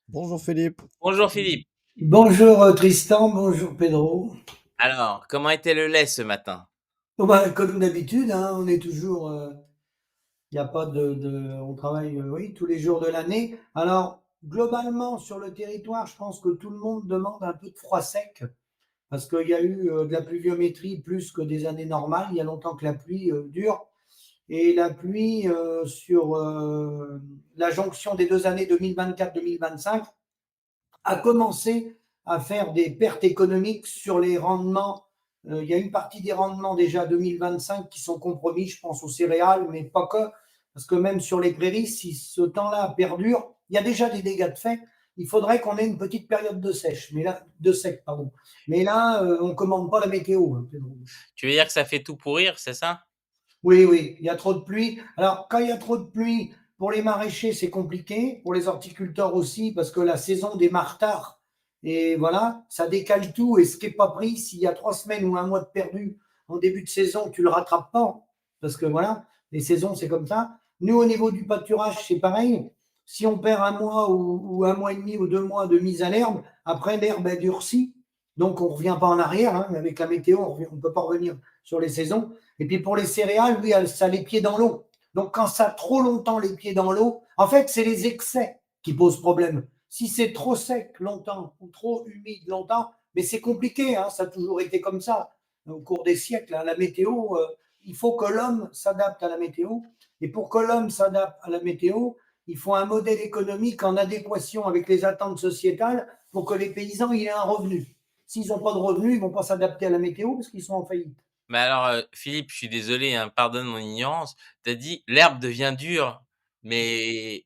Bonjour Philippe. Bonjour Philippe. Bonjour Tristan, bonjour Pedro. Alors, comment était le lait ce matin? Bon, bah, comme d'habitude, hein, on est toujours, il n'y a pas on travaille, oui, tous les jours de l'année. Alors, globalement, sur le territoire, je pense que tout le monde demande un peu de froid sec, parce qu'il y a eu de la pluviométrie plus que des années normales. Il y a longtemps que la pluie dure. Et la pluie sur la jonction des 2 années 2024-2025 a commencé à faire des pertes économiques sur les rendements. Il y a une partie des rendements déjà 2025 qui sont compromis, je pense aux céréales, mais pas que, parce que même sur les prairies, si ce temps-là perdure, il y a déjà des dégâts de fait. Il faudrait qu'on ait une petite période de sèche, mais là, de sec, pardon. Mais là, on ne commande pas la météo, hein. Tu veux dire que ça fait tout pourrir, c'est ça? Oui, oui, il y a trop de pluie. Alors, quand il y a trop de pluie, pour les maraîchers, c'est compliqué. Pour les horticulteurs aussi, parce que la saison démarre tard. Et voilà, ça décale tout. Et ce qui n'est pas pris, s'il y a 3 semaines ou un mois de perdu en début de saison, tu ne le rattrapes pas. Parce que voilà, les saisons, c'est comme ça. Nous, au niveau du pâturage, c'est pareil. Si on perd un mois ou un mois et demi ou 2 mois de mise à l'herbe, après, l'herbe, elle durcit. Donc, on ne revient pas en arrière, hein. Avec la météo, on ne peut pas revenir sur les saisons. Et puis pour les céréales, oui, ça a les pieds dans l'eau. Donc quand ça a trop longtemps les pieds dans l'eau, en fait, c'est les excès qui posent problème. Si c'est trop sec longtemps ou trop humide longtemps, mais c'est compliqué, hein, ça a toujours été comme ça au cours des siècles. Hein, la météo, il faut que l'homme s'adapte à la météo. Et pour que l'homme s'adapte à la météo, il faut un modèle économique en adéquation avec les attentes sociétales pour que les paysans aient un revenu. S'ils n'ont pas de revenu, ils ne vont pas s'adapter à la météo parce qu'ils sont en faillite. Mais alors, Philippe, je suis désolé, hein, pardonne mon ignorance. Tu as dit l'herbe devient dure, mais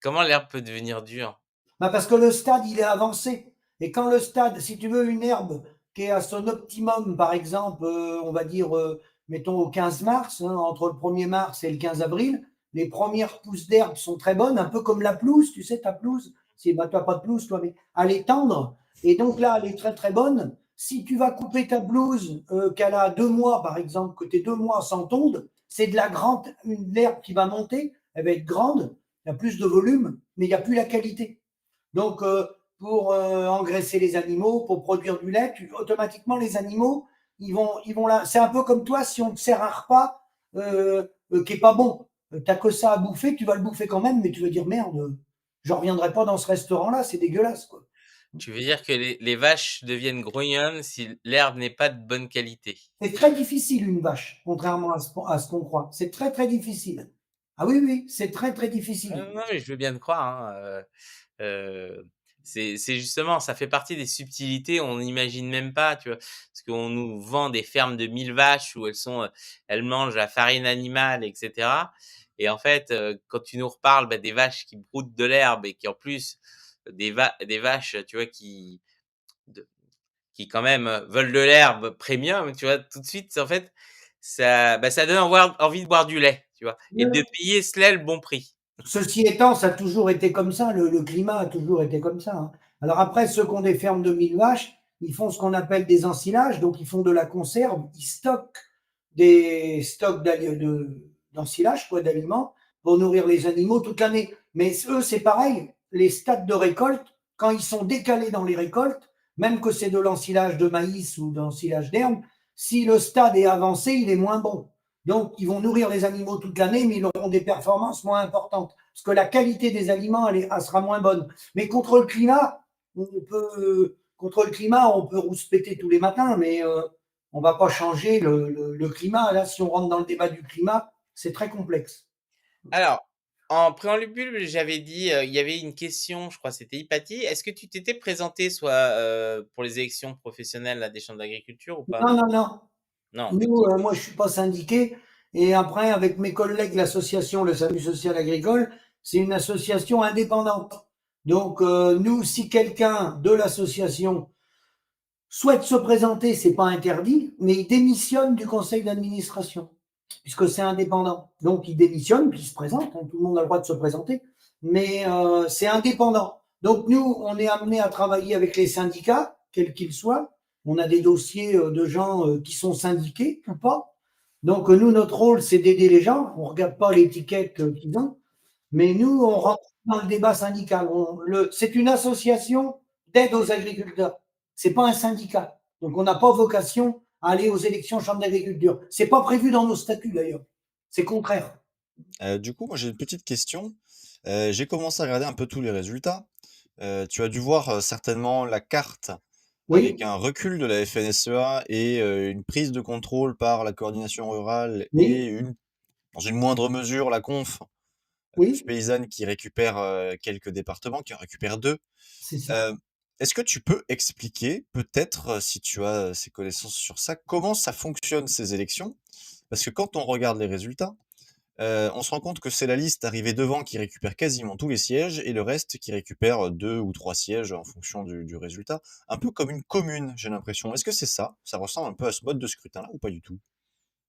comment l'herbe peut devenir dure? Bah parce que le stade, il est avancé. Et quand le stade, si tu veux une herbe qui est à son optimum, par exemple, on va dire, mettons au 15 mars, hein, entre le 1er mars et le 15 avril, les premières pousses d'herbe sont très bonnes, un peu comme la pelouse, tu sais, ta pelouse, c'est, bah, tu n'as pas de pelouse, toi, mais elle est tendre. Et donc là, elle est très, très bonne. Si tu vas couper ta pelouse, qu'elle a 2 mois, par exemple, que tes 2 mois sans tonde, c'est de la grande, une herbe qui va monter, elle va être grande, il y a plus de volume, mais il n'y a plus la qualité. Donc, pour engraisser les animaux, pour produire du lait, automatiquement, les animaux, ils vont là. C'est un peu comme toi, si on te sert un repas qui n'est pas bon, tu n'as que ça à bouffer, tu vas le bouffer quand même, mais tu vas dire merde, je ne reviendrai pas dans ce restaurant-là, c'est dégueulasse, quoi. Tu veux dire que les vaches deviennent grognonnes si l'herbe n'est pas de bonne qualité? C'est très difficile, une vache, contrairement à ce qu'on croit. C'est très, très difficile. Ah oui, oui, c'est très, très difficile. Non, mais je veux bien te croire, hein, c'est justement, ça fait partie des subtilités, on n'imagine même pas, tu vois? Parce qu'on nous vend des fermes de 1000 vaches où elles mangent la farine animale et cetera, et en fait, quand tu nous reparles, bah, des vaches qui broutent de l'herbe et qui en plus des vaches, tu vois, de qui quand même, veulent de l'herbe premium, tu vois? Tout de suite, en fait, ça donne envie de boire du lait, tu vois? Et de payer ce lait le bon prix. Ceci étant, ça a toujours été comme ça, le climat a toujours été comme ça, hein. Alors après, ceux qui ont des fermes de 1000 vaches, ils font ce qu'on appelle des ensilages, donc ils font de la conserve, ils stockent des stocks d'ensilage, quoi, d'aliments, pour nourrir les animaux toute l'année. Mais eux, c'est pareil, les stades de récolte, quand ils sont décalés dans les récoltes, même que c'est de l'ensilage de maïs ou d'ensilage d'herbe, si le stade est avancé, il est moins bon. Donc, ils vont nourrir les animaux toute l'année, mais ils auront des performances moins importantes. Parce que la qualité des aliments, elle sera moins bonne. Mais contre le climat, on peut rouspéter tous les matins, mais on ne va pas changer le climat. Là, si on rentre dans le débat du climat, c'est très complexe. Alors, en préambule, j'avais dit, il y avait une question, je crois que c'était Hypatie. Est-ce que tu t'étais présenté soit, pour les élections professionnelles là, des chambres d'agriculture ou pas? Non, non, non. Non. Nous, moi, je ne suis pas syndiqué. Et après, avec mes collègues, l'association, le SAMU social agricole, c'est une association indépendante. Donc, nous, si quelqu'un de l'association souhaite se présenter, c'est pas interdit, mais il démissionne du conseil d'administration, puisque c'est indépendant. Donc, il démissionne, puis il se présente, hein, tout le monde a le droit de se présenter, mais c'est indépendant. Donc, nous, on est amené à travailler avec les syndicats, quels qu'ils soient. On a des dossiers de gens qui sont syndiqués ou pas. Donc, nous, notre rôle, c'est d'aider les gens. On ne regarde pas l'étiquette qu'ils ont, mais nous, on rentre dans le débat syndical. C'est une association d'aide aux agriculteurs. C'est pas un syndicat. Donc on n'a pas vocation à aller aux élections chambre d'agriculture. C'est pas prévu dans nos statuts d'ailleurs. C'est contraire. Du coup, moi j'ai une petite question. J'ai commencé à regarder un peu tous les résultats. Tu as dû voir certainement la carte avec Oui, un recul de la FNSEA et une prise de contrôle par la coordination rurale et oui, dans une moindre mesure, la conf plus oui, paysanne qui récupère quelques départements, qui en récupère deux. c'est ça. Euh, Est-ce que tu peux expliquer, peut-être, si tu as ces connaissances sur ça, comment ça fonctionne ces élections? Parce que quand on regarde les résultats, on se rend compte que c'est la liste arrivée devant qui récupère quasiment tous les sièges et le reste qui récupère 2 ou 3 sièges en fonction du résultat. Un peu comme une commune, j'ai l'impression. Est-ce que c'est ça? Ça ressemble un peu à ce mode de scrutin-là ou pas du tout?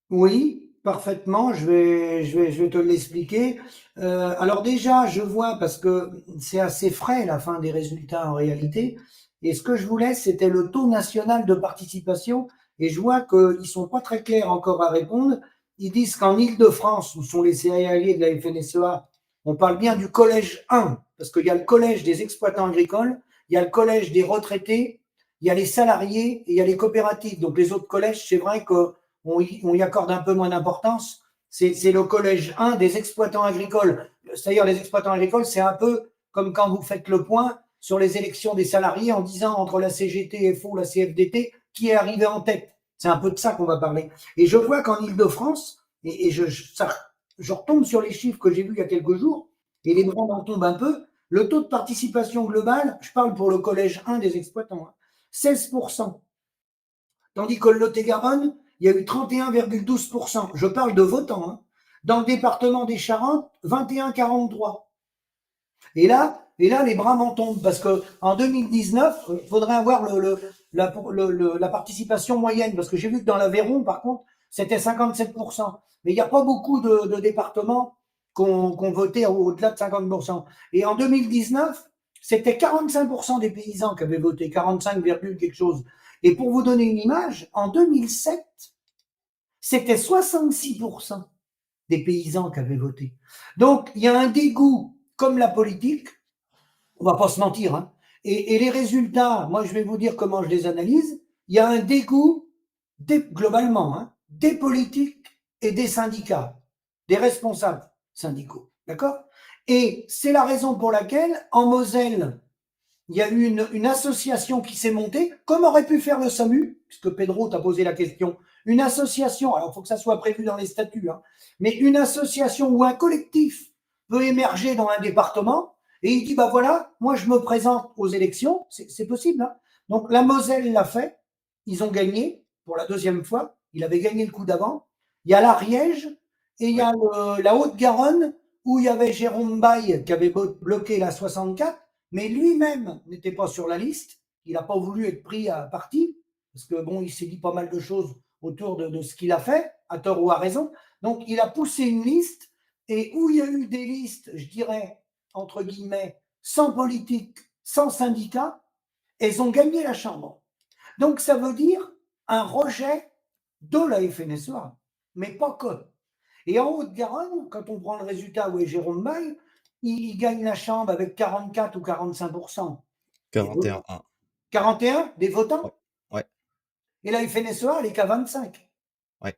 Oui, parfaitement. Je vais te l'expliquer. Alors déjà, je vois parce que c'est assez frais la fin des résultats en réalité. Et ce que je voulais, c'était le taux national de participation. Et je vois qu'ils sont pas très clairs encore à répondre. Ils disent qu'en Île-de-France, où sont les céréaliers de la FNSEA, on parle bien du collège 1, parce qu'il y a le collège des exploitants agricoles, il y a le collège des retraités, il y a les salariés et il y a les coopératives. Donc les autres collèges, c'est vrai que on y accorde un peu moins d'importance. C'est le collège 1 des exploitants agricoles. C'est-à-dire, les exploitants agricoles, c'est un peu comme quand vous faites le point sur les élections des salariés en disant entre la CGT, FO, la CFDT, qui est arrivé en tête. C'est un peu de ça qu'on va parler. Et je vois qu'en Ile-de-France, et je retombe sur les chiffres que j'ai vus il y a quelques jours, et les bras m'en tombent un peu, le taux de participation globale, je parle pour le collège 1 des exploitants, 16%. Tandis que le Lot-et-Garonne, il y a eu 31,12%. Je parle de votants. Hein. Dans le département des Charentes, 21,43%. Et là, les bras m'en tombent parce qu'en 2019, il faudrait avoir la participation moyenne. Parce que j'ai vu que dans l'Aveyron, par contre, c'était 57%. Mais il n'y a pas beaucoup de départements qui ont voté au-delà de 50%. Et en 2019, c'était 45% des paysans qui avaient voté, 45, quelque chose. Et pour vous donner une image, en 2007, c'était 66% des paysans qui avaient voté. Donc, il y a un dégoût comme la politique, on va pas se mentir, hein. Et les résultats, moi, je vais vous dire comment je les analyse. Il y a un dégoût, globalement, hein, des politiques et des syndicats, des responsables syndicaux. D'accord? Et c'est la raison pour laquelle, en Moselle, il y a eu une association qui s'est montée, comme aurait pu faire le SAMU, puisque Pedro t'a posé la question. Une association, alors il faut que ça soit prévu dans les statuts, hein, mais une association ou un collectif peut émerger dans un département et il dit, bah voilà, moi je me présente aux élections, c'est possible. Hein. Donc la Moselle l'a fait, ils ont gagné pour la deuxième fois, il avait gagné le coup d'avant. Il y a l'Ariège et il y Oui. a la Haute-Garonne où il y avait Jérôme Baille qui avait bloqué la 64, mais lui-même n'était pas sur la liste. Il n'a pas voulu être pris à partie, parce que bon, il s'est dit pas mal de choses autour de ce qu'il a fait, à tort ou à raison. Donc, il a poussé une liste, et où il y a eu des listes, je dirais, entre guillemets, sans politique, sans syndicat, elles ont gagné la Chambre. Donc, ça veut dire un rejet de la FNSEA, mais pas que. Et en Haute-Garonne, quand on prend le résultat où est Jérôme Bail, il gagne la Chambre avec 44 ou 45% des votants. 41-1. 41 des Ouais. votants. Ouais. Et la FNSEA, elle est qu'à 25. Ouais.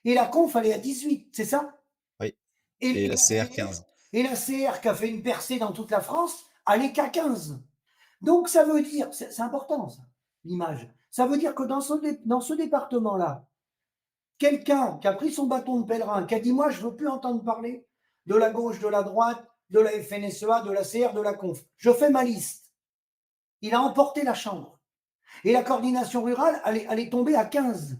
Et la conf, elle est à 18, c'est ça? Oui. Et, Et et la la CR CR, 15. et la CR qui a fait une percée dans toute la France, elle est qu'à 15. Donc ça veut dire, c'est important ça, l'image. Ça veut dire que dans ce département-là, quelqu'un qui a pris son bâton de pèlerin, qui a dit moi je ne veux plus entendre parler de la gauche, de la droite, de la FNSEA, de la CR, de la conf. Je fais ma liste. Il a emporté la Chambre. Et la coordination rurale, elle est tombée à 15.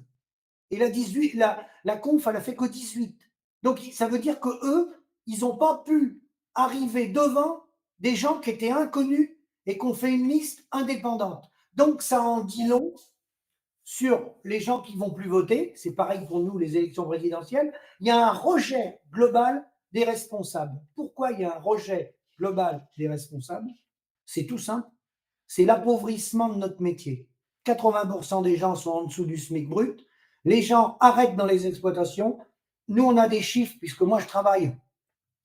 Et la 18, la conf, elle a fait que 18. Donc ça veut dire que eux, ils n'ont pas pu arriver devant des gens qui étaient inconnus et qu'on fait une liste indépendante. Donc ça en dit long sur les gens qui vont plus voter. C'est pareil pour nous, les élections présidentielles. Il y a un rejet global des responsables. Pourquoi il y a un rejet global des responsables? C'est tout simple. C'est l'appauvrissement de notre métier. 80% des gens sont en dessous du SMIC brut. Les gens arrêtent dans les exploitations. Nous, on a des chiffres, puisque moi, je travaille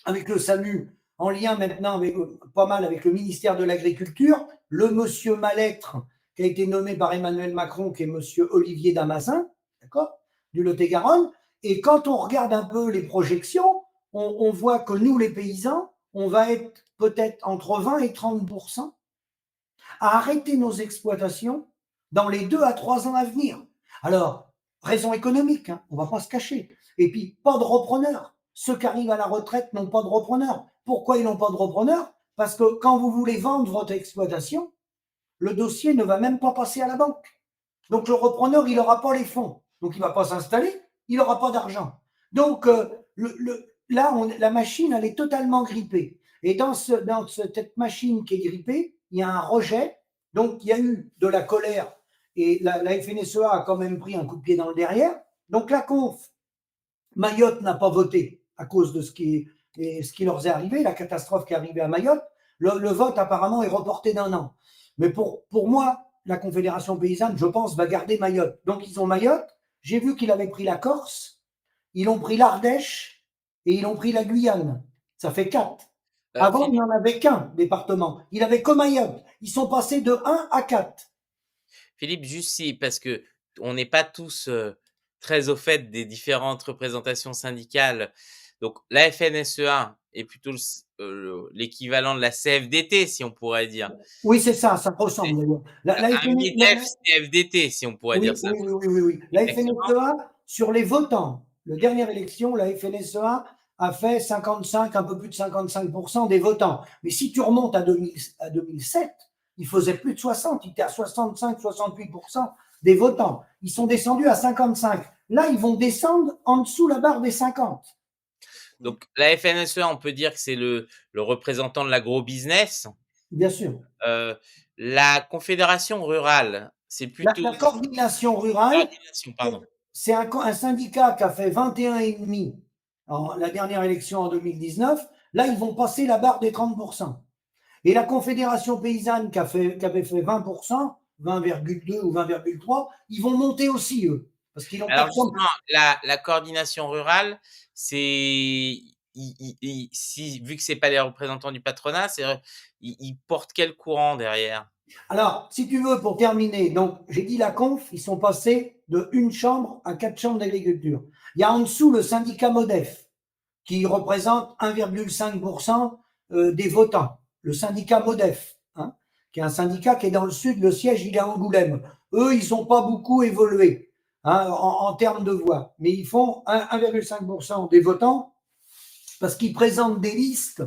avec le SAMU en lien maintenant avec, pas mal avec le ministère de l'Agriculture, le monsieur Malettre, qui a été nommé par Emmanuel Macron, qui est monsieur Olivier Damazin, d'accord, du Lot-et-Garonne. Et quand on regarde un peu les projections, on voit que nous, les paysans, on va être peut-être entre 20 et 30% à arrêter nos exploitations dans les 2 à 3 ans à venir. Alors, raison économique, hein, on ne va pas se cacher. Et puis, pas de repreneurs. Ceux qui arrivent à la retraite n'ont pas de repreneurs. Pourquoi ils n'ont pas de repreneurs? Parce que quand vous voulez vendre votre exploitation, le dossier ne va même pas passer à la banque. Donc, le repreneur, il n'aura pas les fonds. Donc, il ne va pas s'installer, il n'aura pas d'argent. Donc, là, la machine, elle est totalement grippée. Et dans cette machine qui est grippée, il y a un rejet. Donc, il y a eu de la colère. Et la FNSEA a quand même pris un coup de pied dans le derrière. Donc, la conf, Mayotte n'a pas voté à cause de ce qui leur est arrivé, la catastrophe qui est arrivée à Mayotte. Le vote, apparemment, est reporté d'1 an. Mais pour moi, la Confédération paysanne, je pense, va garder Mayotte. Donc, ils ont Mayotte. J'ai vu qu'ils avaient pris la Corse, ils ont pris l'Ardèche et ils ont pris la Guyane. Ça fait 4. Avant, il n'y en avait qu'un département. Il avait que Mayotte. Ils sont passés de 1 à 4. Philippe, juste si, parce que on n'est pas tous très au fait des différentes représentations syndicales. Donc, la FNSEA est plutôt l'équivalent de la CFDT, si on pourrait dire. Oui, c'est ça, ça ressemble d'ailleurs. Un MEDEF CFDT, si on pourrait dire ça. Oui. La FNSEA, sur les votants, la dernière élection, la FNSEA a fait 55, un peu plus de 55% des votants. Mais si tu remontes à 2007, il faisait plus de 60, il était à 65-68% des votants. Ils sont descendus à 55. Là, ils vont descendre en dessous la barre des 50. Donc, la FNSEA, on peut dire que c'est le représentant de l'agro-business. Bien sûr. La Confédération rurale, c'est plutôt… La coordination rurale, c'est un syndicat qui a fait 21,5 en la dernière élection en 2019. Là, ils vont passer la barre des 30%. Et la Confédération paysanne qui avait fait 20%, 20,2 ou 20,3, ils vont monter aussi, eux. Parce qu'ils ont Alors, justement, la coordination rurale, c'est… vu que ce n'est pas les représentants du patronat, ils portent quel courant derrière? Alors, si tu veux, pour terminer, donc j'ai dit la conf, ils sont passés de 1 chambre à 4 chambres d'agriculture. Il y a en dessous le syndicat MODEF, qui représente 1,5% des votants. Le syndicat MODEF, hein, qui est un syndicat qui est dans le sud, le siège il est à Angoulême. Eux, ils n'ont pas beaucoup évolué en termes de voix, mais ils font 1,5% des votants parce qu'ils présentent des listes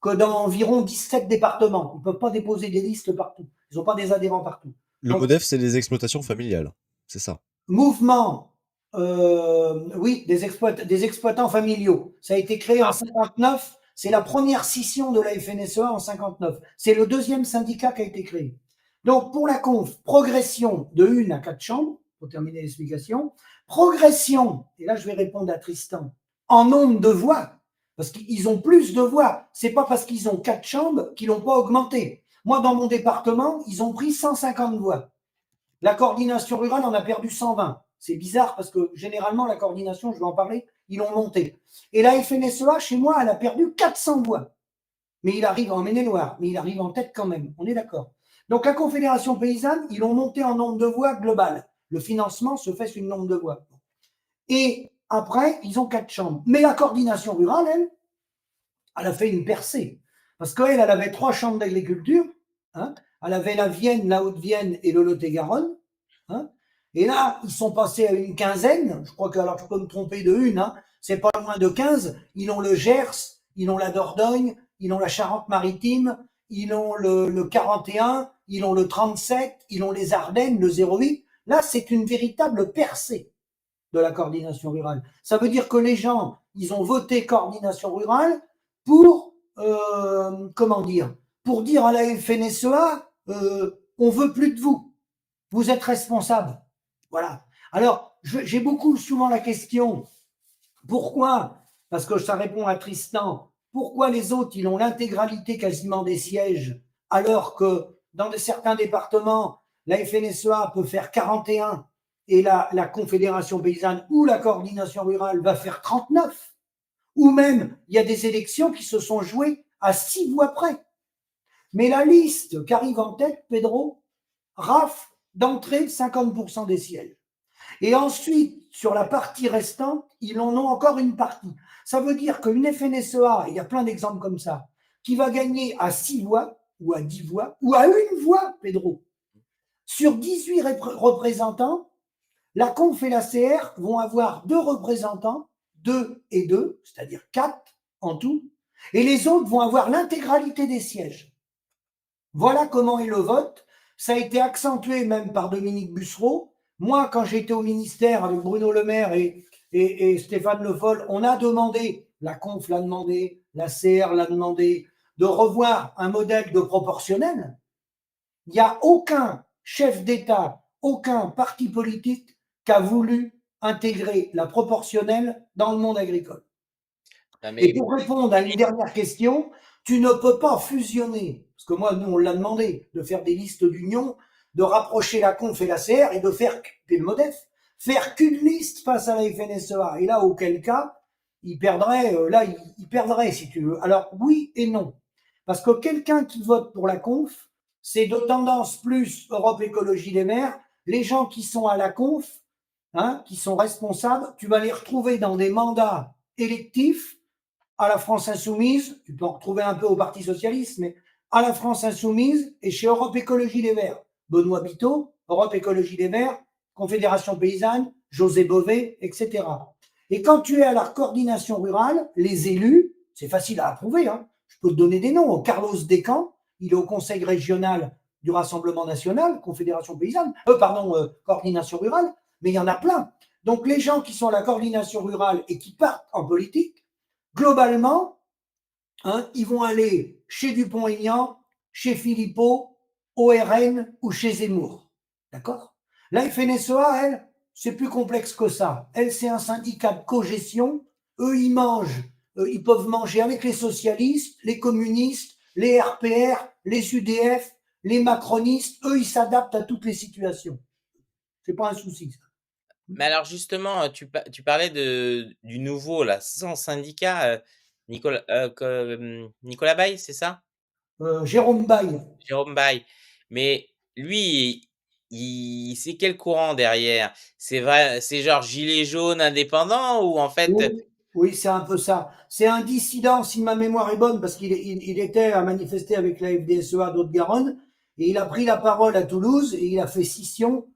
que dans environ 17 départements. Ils ne peuvent pas déposer des listes partout. Ils n'ont pas des adhérents partout. Le MODEF, c'est les exploitations familiales, c'est ça? Mouvement, oui, des exploitants familiaux. Ça a été créé en 59. C'est la première scission de la FNSEA en 59. C'est le deuxième syndicat qui a été créé. Donc, pour la conf, progression de 1 à 4 chambres, pour terminer l'explication. Progression, et là je vais répondre à Tristan, en nombre de voix, parce qu'ils ont plus de voix. C'est pas parce qu'ils ont 4 chambres qu'ils n'ont pas augmenté. Moi, dans mon département, ils ont pris 150 voix. La coordination rurale en a perdu 120. C'est bizarre parce que généralement, la coordination, je vais en parler, ils l'ont monté. Et la FNSEA, chez moi, elle a perdu 400 voix. Mais il arrive en Maine-et-Loire, mais il arrive en tête quand même. On est d'accord. Donc, la Confédération paysanne, ils l'ont monté en nombre de voix global. Le financement se fait sur le nombre de voix. Et après, ils ont 4 chambres. Mais la coordination rurale, elle a fait une percée. Parce qu'elle, elle avait 3 chambres d'agriculture. Hein, elle avait la Vienne, la Haute-Vienne et le Lot-et-Garonne. Hein, et là, ils sont passés à une quinzaine. Je crois que, alors je peux me tromper de une, hein, c'est pas loin de 15. Ils ont le Gers, ils ont la Dordogne, ils ont la Charente-Maritime, ils ont le 41, ils ont le 37, ils ont les Ardennes, le 08. Là, c'est une véritable percée de la coordination rurale. Ça veut dire que les gens, ils ont voté coordination rurale pour, comment dire, pour dire à la FNSEA, on veut plus de vous. Vous êtes responsable. Voilà. Alors, j'ai beaucoup souvent la question, pourquoi? Parce que ça répond à Tristan. Pourquoi les autres, ils ont l'intégralité quasiment des sièges, alors que dans certains départements, la FNSEA peut faire 41 et la Confédération paysanne ou la coordination rurale va faire 39? Ou même, il y a des élections qui se sont jouées à 6 voix près. Mais la liste qui arrive en tête, Pedro, rafle d'entrée 50% des sièges. Et ensuite, sur la partie restante, ils en ont encore une partie. Ça veut dire qu'une FNSEA, il y a plein d'exemples comme ça, qui va gagner à 6 voix, ou à 10 voix, ou à 1 voix, Pedro. Sur 18 représentants, la Conf et la CR vont avoir 2 représentants, 2 et 2, c'est-à-dire 4 en tout, et les autres vont avoir l'intégralité des sièges. Voilà comment est le vote. Ça a été accentué même par Dominique Bussereau. Moi, quand j'étais au ministère avec Bruno Le Maire et Stéphane Le Foll, on a demandé, la Conf l'a demandé, la CR l'a demandé, de revoir un modèle de proportionnel. Il n'y a aucun chef d'État, aucun parti politique qui a voulu intégrer la proportionnelle dans le monde agricole. Et pour répondre à une dernière question, tu ne peux pas fusionner, parce que moi, nous, on l'a demandé, de faire des listes d'union, de rapprocher la Conf et la CR et de faire, et le MODEF, faire qu'une liste face à la FNSEA. Et là, auquel cas, il perdrait, si tu veux. Alors, oui et non. Parce que quelqu'un qui vote pour la Conf, c'est de tendance plus Europe Écologie Les Verts. Les gens qui sont à la Conf, qui sont responsables, tu vas les retrouver dans des mandats électifs à la France Insoumise, tu peux en retrouver un peu au Parti Socialiste, mais à la France Insoumise et chez Europe Écologie Les Verts. Benoît Biteau, Europe Écologie Les Verts, Confédération Paysanne, José Bové, etc. Et quand tu es à la coordination rurale, les élus, c'est facile à approuver, je peux te donner des noms. Carlos Descamps, il est au conseil régional du Rassemblement national, Confédération Paysanne, coordination rurale, mais il y en a plein. Donc les gens qui sont à la coordination rurale et qui partent en politique, globalement, ils vont aller chez Dupont-Aignan, chez Philippot, au RN ou chez Zemmour. D'accord? La FNSEA, elle, c'est plus complexe que ça. Elle, c'est un syndicat de cogestion. Eux, ils peuvent manger avec les socialistes, les communistes, les RPR, les UDF, les macronistes. Eux, ils s'adaptent à toutes les situations. C'est pas un souci, ça. Mais alors justement, tu parlais du nouveau, là, sans syndicat, Nicolas Baye, c'est ça? Jérôme Baye. Jérôme Baye. Mais lui, c'est quel courant derrière? C'est vrai, c'est genre gilet jaune indépendant ou en fait. Oui, c'est un peu ça. C'est un dissident, si ma mémoire est bonne, parce qu'il était à manifester avec la FDSEA d'Haute-Garonne, et il a pris la parole à Toulouse, et il a fait scission.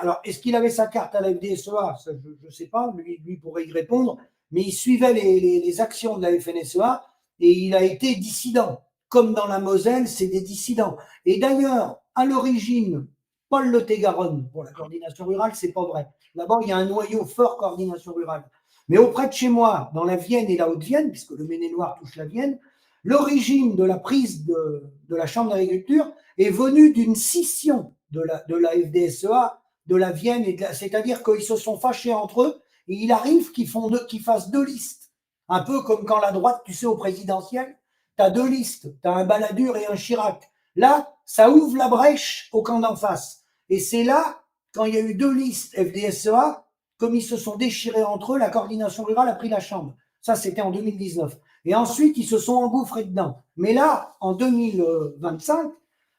Alors, est-ce qu'il avait sa carte à la FDSEA? Ça, je ne sais pas, lui pourrait y répondre, mais il suivait les actions de la FNSEA, et il a été dissident. Comme dans la Moselle, c'est des dissidents. Et d'ailleurs, à l'origine, Paul Le Thé-Garonne, pour la coordination rurale, c'est pas vrai. D'abord, il y a un noyau fort coordination rurale. Mais auprès de chez moi, dans la Vienne et la Haute-Vienne, puisque le Maine-et-Loire touche la Vienne, l'origine de la prise de la Chambre d'agriculture est venue d'une scission de la FDSEA, de la Vienne, c'est-à-dire qu'ils se sont fâchés entre eux, et il arrive qu'ils fassent 2 listes. Un peu comme quand la droite, tu sais, au présidentiel, tu as 2 listes, tu as un Balladur et un Chirac. Là, ça ouvre la brèche au camp d'en face. Et c'est là, quand il y a eu 2 listes FDSEA, comme ils se sont déchirés entre eux, la coordination rurale a pris la Chambre. Ça, c'était en 2019. Et ensuite, ils se sont engouffrés dedans. Mais là, en 2025,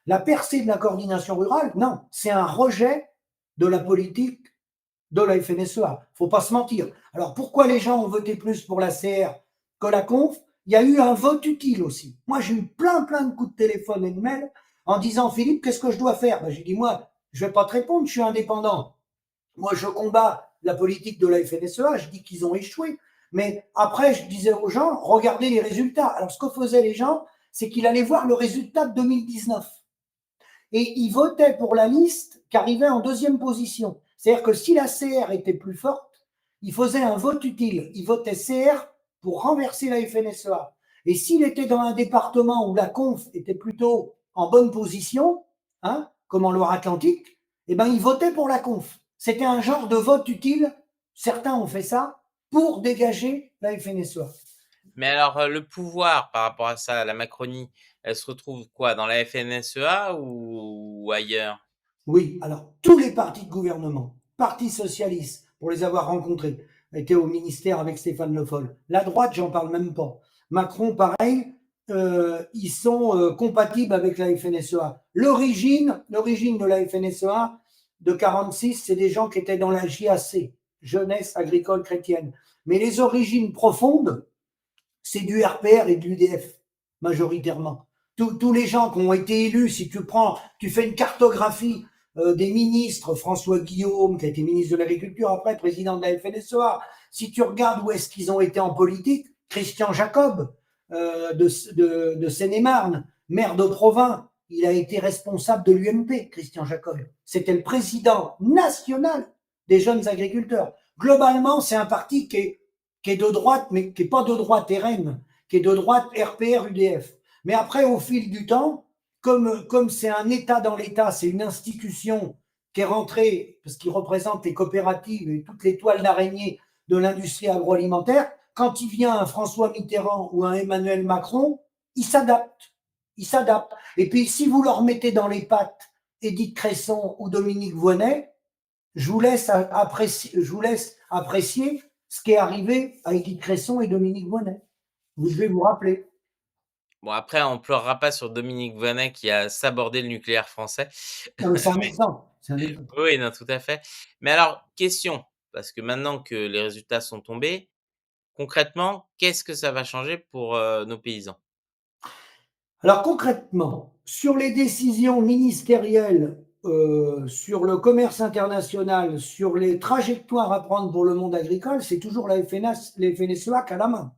la percée de la coordination rurale, non, c'est un rejet de la politique de la FNSEA. Faut pas se mentir. Alors, pourquoi les gens ont voté plus pour la CR que la Conf? Il y a eu un vote utile aussi. Moi, j'ai eu plein de coups de téléphone et de mails en disant, Philippe, qu'est-ce que je dois faire? J'ai dit, moi, je vais pas te répondre, je suis indépendant. Moi, je combats la politique de la FNSEA, je dis qu'ils ont échoué. Mais après, je disais aux gens, regardez les résultats. Alors, ce que faisaient les gens, c'est qu'ils allaient voir le résultat de 2019. Et ils votaient pour la liste qui arrivait en 2e position. C'est-à-dire que si la CR était plus forte, ils faisaient un vote utile. Ils votaient CR pour renverser la FNSEA. Et s'il était dans un département où la Conf était plutôt en bonne position, comme en Loire-Atlantique, eh ben, ils votaient pour la Conf. C'était un genre de vote utile. Certains ont fait ça pour dégager la FNSEA. Mais alors, le pouvoir par rapport à ça, la Macronie, elle se retrouve quoi, dans la FNSEA ou ailleurs? Oui, alors tous les partis de gouvernement, Parti socialiste, pour les avoir rencontrés, étaient au ministère avec Stéphane Le Foll. La droite, j'en parle même pas. Macron, pareil, ils sont compatibles avec la FNSEA. L'origine de la FNSEA de 46, c'est des gens qui étaient dans la JAC, Jeunesse Agricole Chrétienne. Mais les origines profondes, c'est du RPR et de l'UDF, majoritairement. Tous les gens qui ont été élus, si tu fais une cartographie des ministres, François Guillaume, qui a été ministre de l'Agriculture, après président de la FNSEA, si tu regardes où est-ce qu'ils ont été en politique, Christian Jacob, de Seine-et-Marne, maire de Provins, il a été responsable de l'UMP, Christian Jacob. C'était le président national des jeunes agriculteurs. Globalement, c'est un parti qui est de droite, mais qui n'est pas de droite RN, qui est de droite RPR-UDF. Mais après, au fil du temps, comme c'est un État dans l'État, c'est une institution qui est rentrée, parce qu'il représente les coopératives et toutes les toiles d'araignée de l'industrie agroalimentaire, quand il vient un François Mitterrand ou un Emmanuel Macron, ils s'adaptent. Ils s'adaptent. Et puis, si vous leur mettez dans les pattes Édith Cresson ou Dominique Voynet, je vous laisse apprécier ce qui est arrivé à Édith Cresson et Dominique Voynet. Vous devez vous rappeler. Bon, après, on pleurera pas sur Dominique Voynet qui a sabordé le nucléaire français. Non, c'est un exemple. Oui, non, tout à fait. Mais alors, question, parce que maintenant que les résultats sont tombés, concrètement, qu'est-ce que ça va changer pour nos paysans? Alors concrètement, sur les décisions ministérielles, sur le commerce international, sur les trajectoires à prendre pour le monde agricole, c'est toujours la FNSEA qui a la main.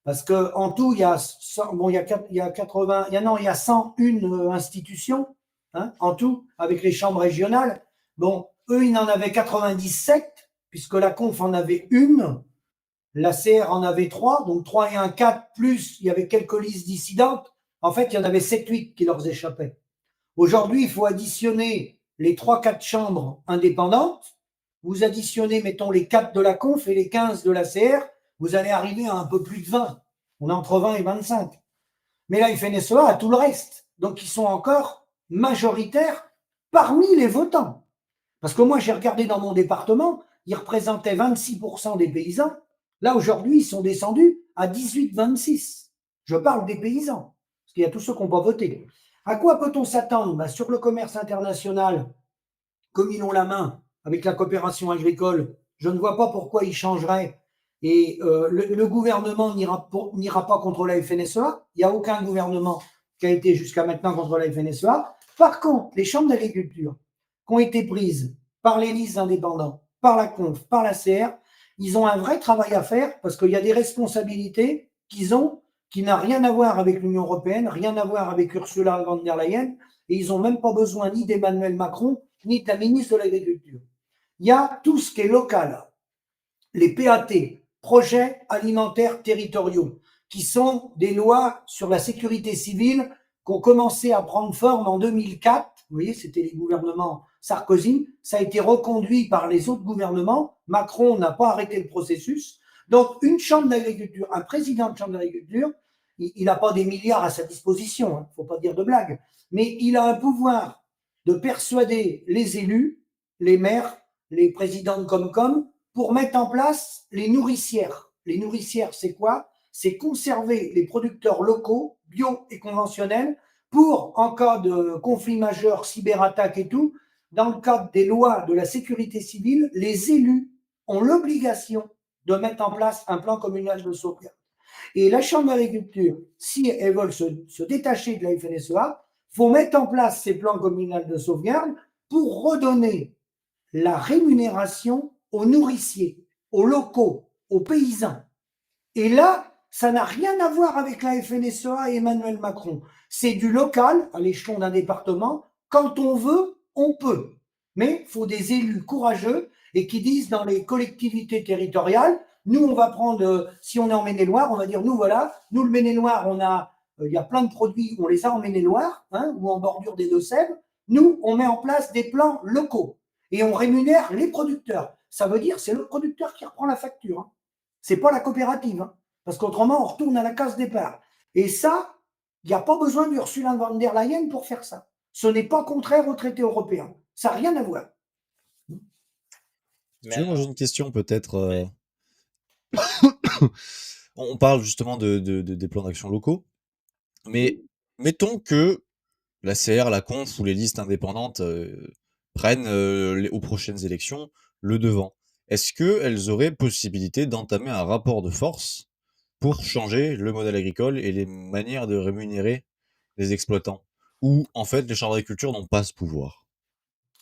Parce qu'en tout, il y a 101 institutions, hein, en tout, avec les chambres régionales. Bon, eux, ils en avaient 97, puisque la conf en avait une, la CR en avait 3, donc 3 et 1, 4, plus il y avait quelques listes dissidentes. En fait, il y en avait 7-8 qui leur échappaient. Aujourd'hui, il faut additionner les 3-4 chambres indépendantes. Vous additionnez, mettons, les 4 de la conf et les 15 de la CR, vous allez arriver à un peu plus de 20. On est entre 20 et 25. Mais la FNSEA a tout le reste. Donc, ils sont encore majoritaires parmi les votants. Parce que moi, j'ai regardé dans mon département, ils représentaient 26% des paysans. Là, aujourd'hui, ils sont descendus à 18-26. Je parle des paysans, parce qu'il y a tous ceux qui n'ont pas voté. À quoi peut-on s'attendre? Sur le commerce international, comme ils ont la main avec la coopération agricole, je ne vois pas pourquoi ils changeraient. Et le gouvernement n'ira pas contre la FNSEA. Il n'y a aucun gouvernement qui a été jusqu'à maintenant contre la FNSEA. Par contre, les chambres d'agriculture qui ont été prises par les listes indépendants, par la CONF, par la CR, ils ont un vrai travail à faire parce qu'il y a des responsabilités qu'ils ont qui n'a rien à voir avec l'Union européenne, rien à voir avec Ursula von der Leyen, et ils n'ont même pas besoin ni d'Emmanuel Macron, ni de la ministre de l'Agriculture. Il y a tout ce qui est local, les PAT, projets alimentaires territoriaux, qui sont des lois sur la sécurité civile qui ont commencé à prendre forme en 2004. Vous voyez, c'était les gouvernements Sarkozy. Ça a été reconduit par les autres gouvernements. Macron n'a pas arrêté le processus. Donc, une chambre d'agriculture, un président de chambre d'agriculture, il n'a pas des milliards à sa disposition, il ne faut pas dire de blague, mais il a un pouvoir de persuader les élus, les maires, les présidents de Comcom, pour mettre en place les nourricières. Les nourricières, c'est quoi? C'est conserver les producteurs locaux, bio et conventionnels, pour, en cas de conflit majeur, cyberattaque et tout, dans le cadre des lois de la sécurité civile, les élus ont l'obligation de mettre en place un plan communal de sauvegarde. Et la Chambre d'agriculture, si elles veulent se détacher de la FNSEA, il faut mettre en place ces plans communaux de sauvegarde pour redonner la rémunération aux nourriciers, aux locaux, aux paysans. Et là, ça n'a rien à voir avec la FNSEA et Emmanuel Macron. C'est du local, à l'échelon d'un département. Quand on veut, on peut. Mais il faut des élus courageux et qui disent dans les collectivités territoriales, nous, on va prendre, si on est en Maine-et-Loire, on va dire, nous, voilà, nous, le Maine-et-Loire, il y a plein de produits, on les a en Maine-et-Loire, hein, ou en bordure des Deux-Sèvres. Nous, on met en place des plans locaux et on rémunère les producteurs. Ça veut dire c'est le producteur qui reprend la facture. Hein. C'est pas la coopérative. Hein, parce qu'autrement, on retourne à la case départ. Et ça, il n'y a pas besoin d'Ursula von der Leyen pour faire ça. Ce n'est pas contraire au traité européen. Ça n'a rien à voir. Tu veux, moi j'ai une question peut-être. On parle justement des plans d'action locaux. Mais mettons que la CR, la conf ou les listes indépendantes prennent aux prochaines élections le devant. Est-ce qu'elles auraient possibilité d'entamer un rapport de force pour changer le modèle agricole et les manières de rémunérer les exploitants? Ou en fait, les chambres d'agriculture n'ont pas ce pouvoir?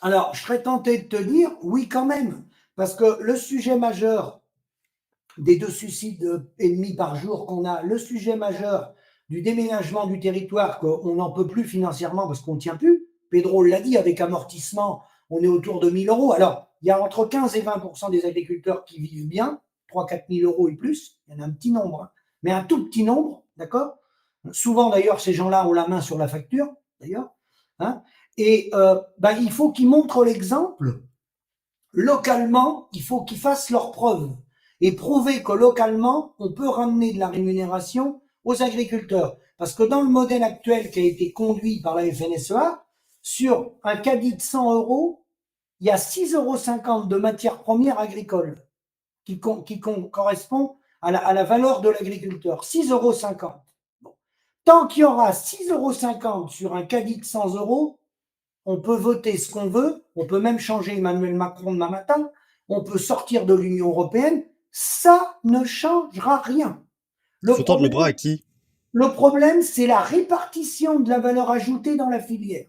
Alors, je serais tenté de te dire oui quand même, parce que le sujet majeur des 2 suicides et demi par jour qu'on a, le sujet majeur du déménagement du territoire, qu'on n'en peut plus financièrement parce qu'on ne tient plus. Pedro l'a dit, avec amortissement, on est autour de 1 000 euros. Alors, il y a entre 15 et 20% des agriculteurs qui vivent bien, 3 000 à 4 000 euros et plus. Il y en a un petit nombre, hein, mais un tout petit nombre, d'accord. Souvent, d'ailleurs, ces gens-là ont la main sur la facture, d'ailleurs. Hein, et il faut qu'ils montrent l'exemple. Localement, il faut qu'ils fassent leurs preuves et prouver que localement, on peut ramener de la rémunération aux agriculteurs. Parce que dans le modèle actuel qui a été conduit par la FNSEA, sur un caddie de 100 euros, il y a 6,50 € de matières premières agricoles qui correspond à la valeur de l'agriculteur. 6,50 €. Bon. Tant qu'il y aura 6,50 € sur un caddie de 100 euros, on peut voter ce qu'on veut, on peut même changer Emmanuel Macron demain matin, on peut sortir de l'Union européenne, ça ne changera rien. Il faut tordre le bras à qui? Le problème, c'est la répartition de la valeur ajoutée dans la filière.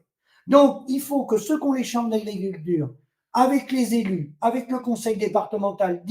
Donc, il faut que ceux qui ont les chambres d'agriculture, avec les élus, avec le conseil départemental,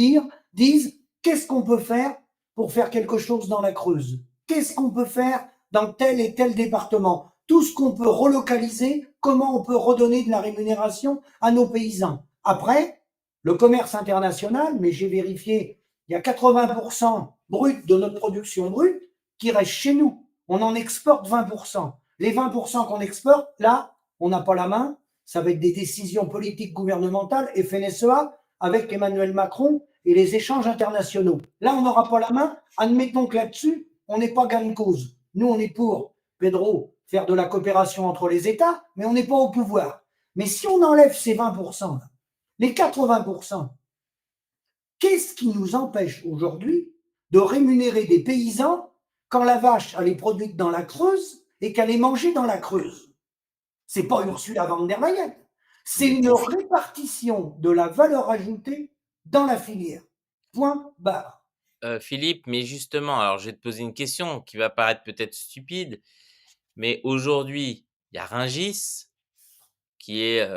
disent qu'est-ce qu'on peut faire pour faire quelque chose dans la Creuse? Qu'est-ce qu'on peut faire dans tel et tel département? Tout ce qu'on peut relocaliser, comment on peut redonner de la rémunération à nos paysans. Après, le commerce international, mais j'ai vérifié, il y a 80% brut de notre production brute qui reste chez nous. On en exporte 20%. Les 20% qu'on exporte, là, on n'a pas la main. Ça va être des décisions politiques gouvernementales, FNSEA, avec Emmanuel Macron et les échanges internationaux. Là, on n'aura pas la main. Admettons que là-dessus, on n'est pas gain de cause. Nous, on est pour, Pedro, faire de la coopération entre les États, mais on n'est pas au pouvoir. Mais si on enlève ces 20%, les 80%, qu'est-ce qui nous empêche aujourd'hui de rémunérer des paysans quand la vache, elle est produite dans la Creuse et qu'elle est mangée dans la Creuse? C'est pas Ursula von der Leyen. C'est une répartition de la valeur ajoutée dans la filière. Point barre. Philippe, mais justement, alors je vais te poser une question qui va paraître peut-être stupide, mais aujourd'hui, il y a Rungis qui est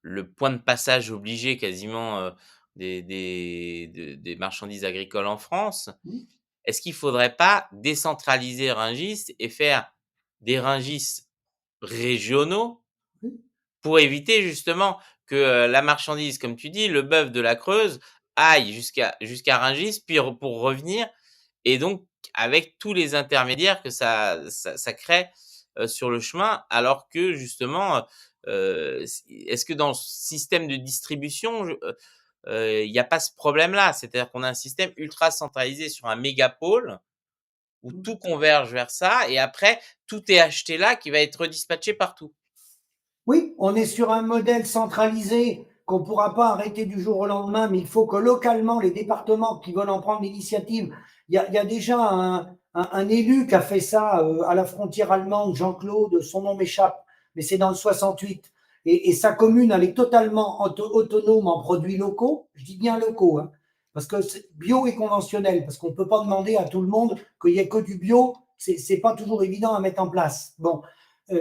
le point de passage obligé quasiment des marchandises agricoles en France. Est-ce qu'il ne faudrait pas décentraliser Rungis et faire des Rungis régionaux pour éviter justement que la marchandise, comme tu dis, le bœuf de la Creuse, aille jusqu'à Rungis, puis pour revenir, et donc avec tous les intermédiaires que ça crée sur le chemin, alors que justement, est-ce que dans le système de distribution, il n'y a pas ce problème-là? C'est-à-dire qu'on a un système ultra centralisé sur un mégapôle où tout converge vers ça, et après, tout est acheté là qui va être redispatché partout. Oui, on est sur un modèle centralisé qu'on ne pourra pas arrêter du jour au lendemain, mais il faut que localement, les départements qui veulent en prendre l'initiative, il y a déjà un élu qui a fait ça à la frontière allemande, Jean-Claude, son nom m'échappe, mais c'est dans le 68. Et sa commune, elle est totalement autonome en produits locaux, je dis bien locaux, hein, parce que bio et conventionnel, parce qu'on ne peut pas demander à tout le monde qu'il n'y ait que du bio, c'est pas toujours évident à mettre en place. Bon,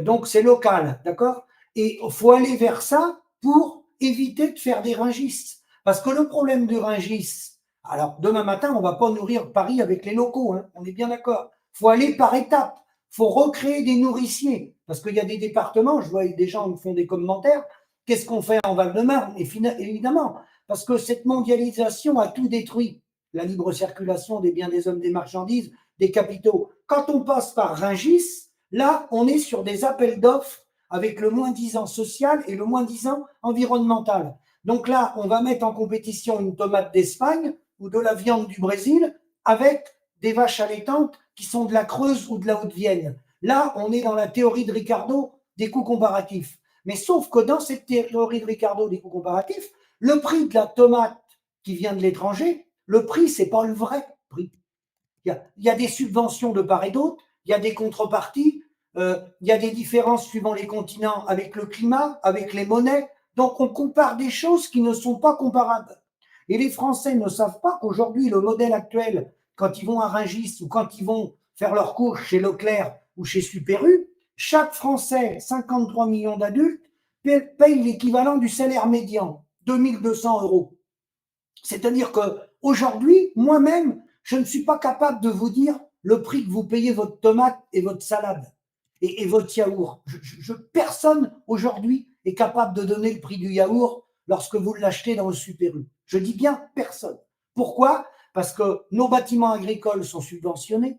donc c'est local, d'accord? Et il faut aller vers ça pour éviter de faire des Rungis. Parce que le problème de Rungis, alors demain matin, on ne va pas nourrir Paris avec les locaux, hein, on est bien d'accord. Il faut aller par étapes. Il faut recréer des nourriciers. Parce qu'il y a des départements, je vois des gens qui font des commentaires, qu'est-ce qu'on fait en Val-de-Marne? Et évidemment, parce que cette mondialisation a tout détruit. La libre circulation des biens, des hommes, des marchandises, des capitaux. Quand on passe par Rungis, là, on est sur des appels d'offres avec le moins-disant social et le moins-disant environnemental. Donc là, on va mettre en compétition une tomate d'Espagne ou de la viande du Brésil avec des vaches allaitantes qui sont de la Creuse ou de la Haute-Vienne. Là, on est dans la théorie de Ricardo des coûts comparatifs. Mais sauf que dans cette théorie de Ricardo des coûts comparatifs, le prix de la tomate qui vient de l'étranger, le prix, ce n'est pas le vrai prix. Il y a des subventions de part et d'autre, il y a des contreparties, il y a des différences suivant les continents avec le climat, avec les monnaies. Donc, on compare des choses qui ne sont pas comparables. Et les Français ne savent pas qu'aujourd'hui, le modèle actuel, quand ils vont à Rungis ou quand ils vont faire leurs courses chez Leclerc ou chez Super U, chaque Français, 53 millions d'adultes, paye l'équivalent du salaire médian, 2200 €. C'est-à-dire qu'aujourd'hui, moi-même, je ne suis pas capable de vous dire le prix que vous payez votre tomate et votre salade et votre yaourt. Personne aujourd'hui est capable de donner le prix du yaourt lorsque vous l'achetez dans le Super U. Je dis bien personne. Pourquoi? Parce que nos bâtiments agricoles sont subventionnés,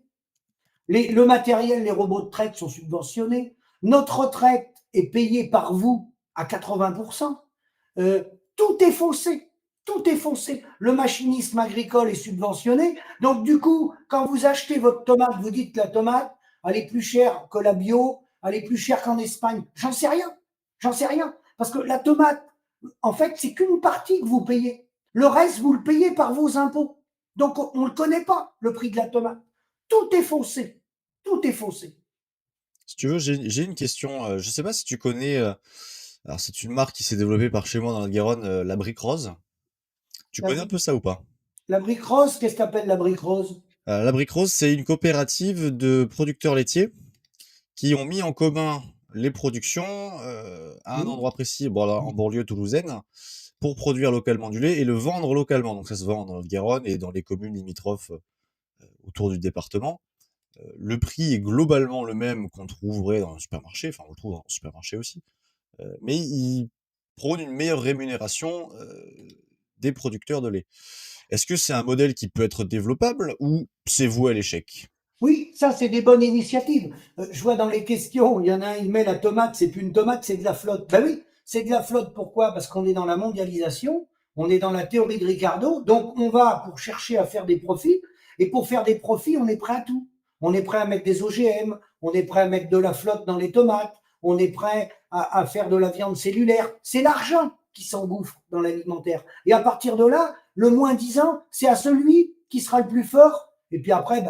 le matériel, les robots de traite sont subventionnés, notre retraite est payée par vous à 80%. Tout est faussé. Tout est foncé. Le machinisme agricole est subventionné. Donc, du coup, quand vous achetez votre tomate, vous dites que la tomate, elle est plus chère que la bio, elle est plus chère qu'en Espagne. J'en sais rien. J'en sais rien. Parce que la tomate, en fait, c'est qu'une partie que vous payez. Le reste, vous le payez par vos impôts. Donc, on ne le connaît pas, le prix de la tomate. Tout est faussé. Tout est faussé. Si tu veux, j'ai une question. Je ne sais pas si tu connais. Alors, c'est une marque qui s'est développée par chez moi dans la Garonne, la Brique Rose. Tu connais un peu ça ou pas? La brique rose, qu'est-ce qu'appelle la brique rose? La Brique Rose, c'est une coopérative de producteurs laitiers qui ont mis en commun les productions à un endroit précis, bon, là, en banlieue toulousaine, pour produire localement du lait et le vendre localement. Donc ça se vend dans le Garonne et dans les communes limitrophes autour du département. Le prix est globalement le même qu'on trouverait dans un supermarché, enfin on le trouve dans un supermarché aussi, mais ils prônent une meilleure rémunération des producteurs de lait. Est-ce que c'est un modèle qui peut être développable ou c'est voué à l'échec? Oui, ça, c'est des bonnes initiatives. Je vois dans les questions, il y en a un, il met la tomate, c'est plus une tomate, c'est de la flotte. Ben oui, c'est de la flotte. Pourquoi? Parce qu'on est dans la mondialisation, on est dans la théorie de Ricardo, donc on va pour chercher à faire des profits, et pour faire des profits, on est prêt à tout. On est prêt à mettre des OGM, on est prêt à mettre de la flotte dans les tomates, on est prêt à faire de la viande cellulaire. C'est l'argent qui s'engouffre dans l'alimentaire. Et à partir de là, le moins disant, c'est à celui qui sera le plus fort. Et puis après,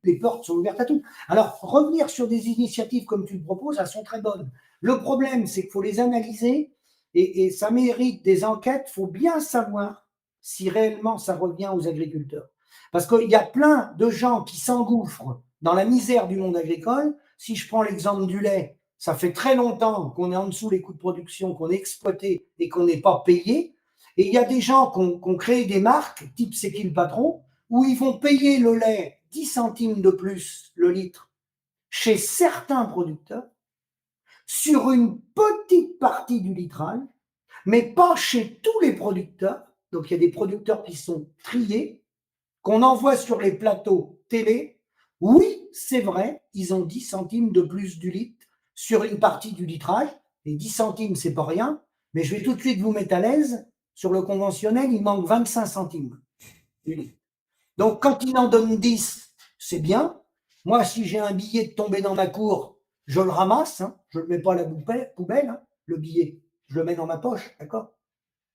les portes sont ouvertes à tout. Alors, revenir sur des initiatives comme tu le proposes, elles sont très bonnes. Le problème, c'est qu'il faut les analyser et ça mérite des enquêtes. Il faut bien savoir si réellement ça revient aux agriculteurs. Parce qu'il y a plein de gens qui s'engouffrent dans la misère du monde agricole. Si je prends l'exemple du lait, ça fait très longtemps qu'on est en dessous des coûts de production, qu'on est exploité et qu'on n'est pas payé. Et il y a des gens qui ont créé des marques, type C'est qui le patron, où ils vont payer le lait 10 centimes de plus le litre chez certains producteurs sur une petite partie du litrage, mais pas chez tous les producteurs. Donc il y a des producteurs qui sont triés, qu'on envoie sur les plateaux télé. Oui, c'est vrai, ils ont 10 centimes de plus du litre sur une partie du litrage. Et 10 centimes, c'est pas rien, mais je vais tout de suite vous mettre à l'aise. Sur le conventionnel, il manque 25 centimes du litre. Donc, quand il en donne 10, c'est bien. Moi, si j'ai un billet de tomber dans ma cour, je le ramasse. Hein, je ne le mets pas à la poubelle, hein, le billet. Je le mets dans ma poche, d'accord?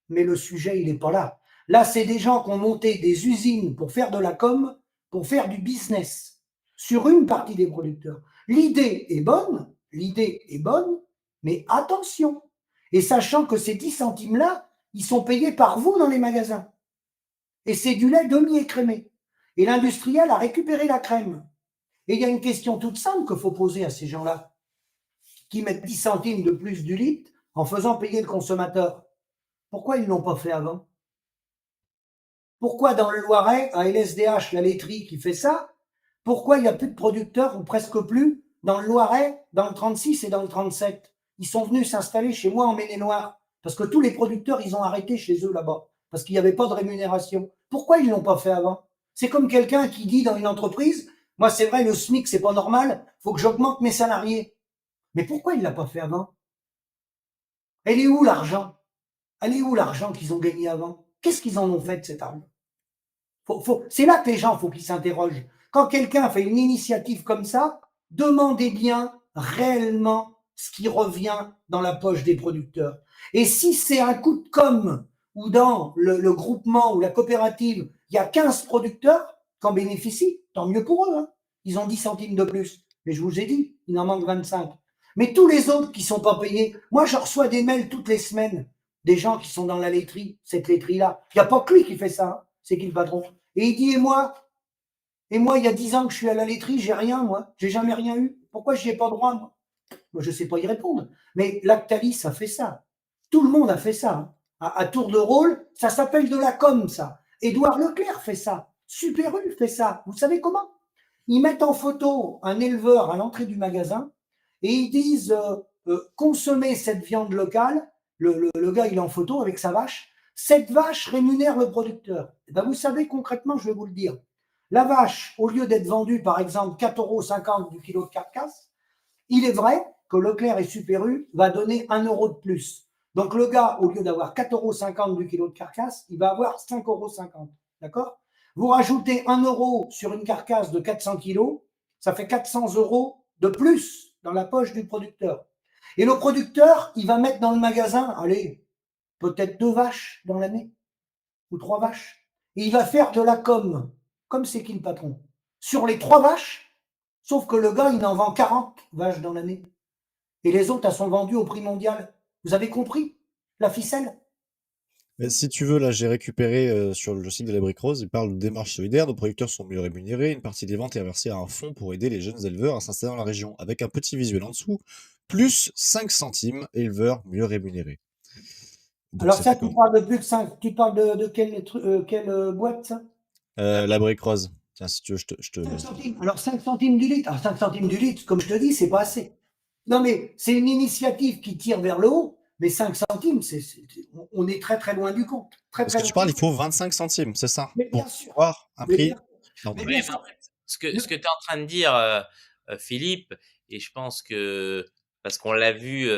Mais le sujet, il n'est pas là. Là, c'est des gens qui ont monté des usines pour faire de la com, pour faire du business sur une partie des producteurs. L'idée est bonne, mais attention. Et sachant que ces 10 centimes-là, ils sont payés par vous dans les magasins. Et c'est du lait demi-écrémé. Et l'industriel a récupéré la crème. Et il y a une question toute simple qu'il faut poser à ces gens-là, qui mettent 10 centimes de plus du litre en faisant payer le consommateur. Pourquoi ils ne l'ont pas fait avant? Pourquoi dans le Loiret, à LSDH, la laiterie qui fait ça, pourquoi il n'y a plus de producteurs, ou presque plus, dans le Loiret, dans le 36 et dans le 37? Ils sont venus s'installer chez moi en Maine-et-Loire, parce que tous les producteurs, ils ont arrêté chez eux là-bas, parce qu'il n'y avait pas de rémunération. Pourquoi ils ne l'ont pas fait avant? C'est comme quelqu'un qui dit dans une entreprise, moi c'est vrai, le SMIC, c'est pas normal, il faut que j'augmente mes salariés. Mais pourquoi il ne l'a pas fait avant? Elle est où l'argent? Elle est où l'argent qu'ils ont gagné avant? Qu'est-ce qu'ils en ont fait de cet argent? C'est là que les gens, faut qu'ils s'interrogent. Quand quelqu'un fait une initiative comme ça, demandez bien réellement ce qui revient dans la poche des producteurs. Et si c'est un coup de com' ou dans le groupement ou la coopérative, il y a 15 producteurs qui en bénéficient, tant mieux pour eux. Hein. Ils ont 10 centimes de plus. Mais je vous ai dit, il en manque 25. Mais tous les autres qui sont pas payés, moi je reçois des mails toutes les semaines des gens qui sont dans la laiterie, cette laiterie-là. Il n'y a pas que lui qui fait ça, hein. C'est qui le patron? Et il dit, et moi, il y a 10 ans que je suis à la laiterie, j'ai rien, moi. J'ai jamais rien eu. Pourquoi je n'y ai pas droit, moi? Moi, je ne sais pas y répondre. Mais Lactalis a fait ça. Tout le monde a fait ça, hein. À tour de rôle, ça s'appelle de la com, ça. Édouard Leclerc fait ça. Super U fait ça. Vous savez comment? Ils mettent en photo un éleveur à l'entrée du magasin et ils disent consommez cette viande locale. Le gars, il est en photo avec sa vache. Cette vache rémunère le producteur. Et ben, vous savez concrètement, je vais vous le dire. La vache, au lieu d'être vendue, par exemple, 4,50 € du kilo de carcasse, il est vrai que Leclerc et Super U va donner 1 € de plus. Donc le gars, au lieu d'avoir 4,50 € du kilo de carcasse, il va avoir 5,50 €. D'accord? Vous rajoutez 1 € sur une carcasse de 400 kilos, ça fait 400 € de plus dans la poche du producteur. Et le producteur, il va mettre dans le magasin, allez, peut-être 2 vaches dans l'année, ou 3 vaches. Et il va faire de la com, comme c'est qui le patron, sur les 3 vaches, sauf que le gars, il en vend 40 vaches dans l'année. Et les autres, elles sont vendues au prix mondial. Vous avez compris la ficelle? Mais si tu veux, là, j'ai récupéré sur le site de la Brique Rose, il parle de démarche solidaire, nos producteurs sont mieux rémunérés, une partie des ventes est versée à un fonds pour aider les jeunes éleveurs à s'installer dans la région, avec un petit visuel en dessous, plus 5 centimes, éleveurs mieux rémunérés. Donc Alors ça ça, fait tu quoi? parles de plus de 5. Tu parles de quelle boîte, ça? La Brique Rose. Tiens, si tu veux, 5 centimes. Alors 5 centimes du litre. Alors 5 centimes du litre, comme je te dis, c'est pas assez. Non, mais c'est une initiative qui tire vers le haut, mais 5 centimes, on est très très loin du compte. Très Parce que très tu loin parles, du il compte. faut 25 centimes, c'est ça? Mais Pour bien sûr. avoir un Mais prix bien, mais normal. bien Oui, mais sûr. en fait, ce que tu es en train de dire, Philippe, et je pense que, parce qu'on l'a vu,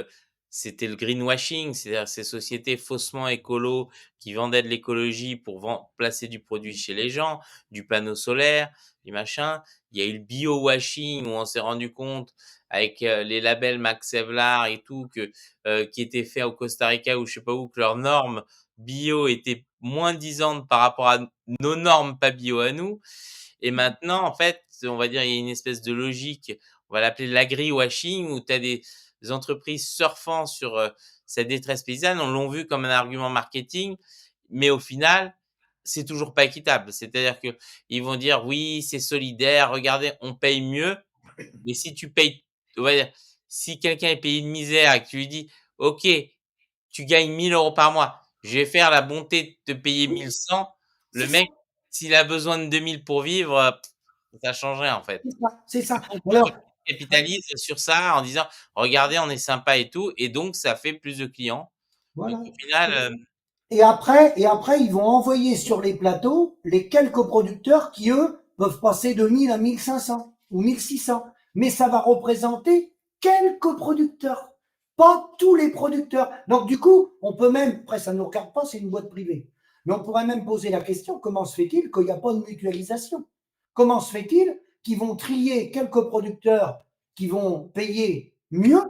c'était le greenwashing, c'est-à-dire ces sociétés faussement écolo qui vendaient de l'écologie pour placer du produit chez les gens, du panneau solaire, du machin. Il y a eu le bio-washing où on s'est rendu compte avec les labels Max Havelaar et tout que qui étaient faits au Costa Rica ou je sais pas où, que leurs normes bio étaient moins disantes par rapport à nos normes pas bio à nous. Et maintenant, en fait, on va dire, il y a une espèce de logique, on va l'appeler l'agri-washing, où tu as des entreprises surfant sur cette détresse paysanne. On l'a vu comme un argument marketing, mais au final, c'est toujours pas équitable. C'est-à-dire que ils vont dire oui, c'est solidaire, regardez, on paye mieux. Mais si tu payes, on va dire, si quelqu'un est payé de misère et que tu lui dis, OK, tu gagnes 1 000 € par mois, je vais faire la bonté de te payer 1 100, le C'est ça. mec, s'il a besoin de 2 000 pour vivre, ça changerait en fait. C'est ça. C'est ça. Donc Alors, ils capitalisent sur ça en disant: «Regardez, on est sympa et tout», et donc ça fait plus de clients. Donc voilà. au final, Et après, ils vont envoyer sur les plateaux les quelques producteurs qui, eux, peuvent passer de 1000 à 1500 ou 1600. Mais ça va représenter quelques producteurs, pas tous les producteurs. Donc, du coup, on peut même, après, ça ne nous regarde pas, c'est une boîte privée. Mais on pourrait même poser la question, comment se fait-il qu'il n'y a pas de mutualisation? Comment se fait-il qu'ils vont trier quelques producteurs qui vont payer mieux,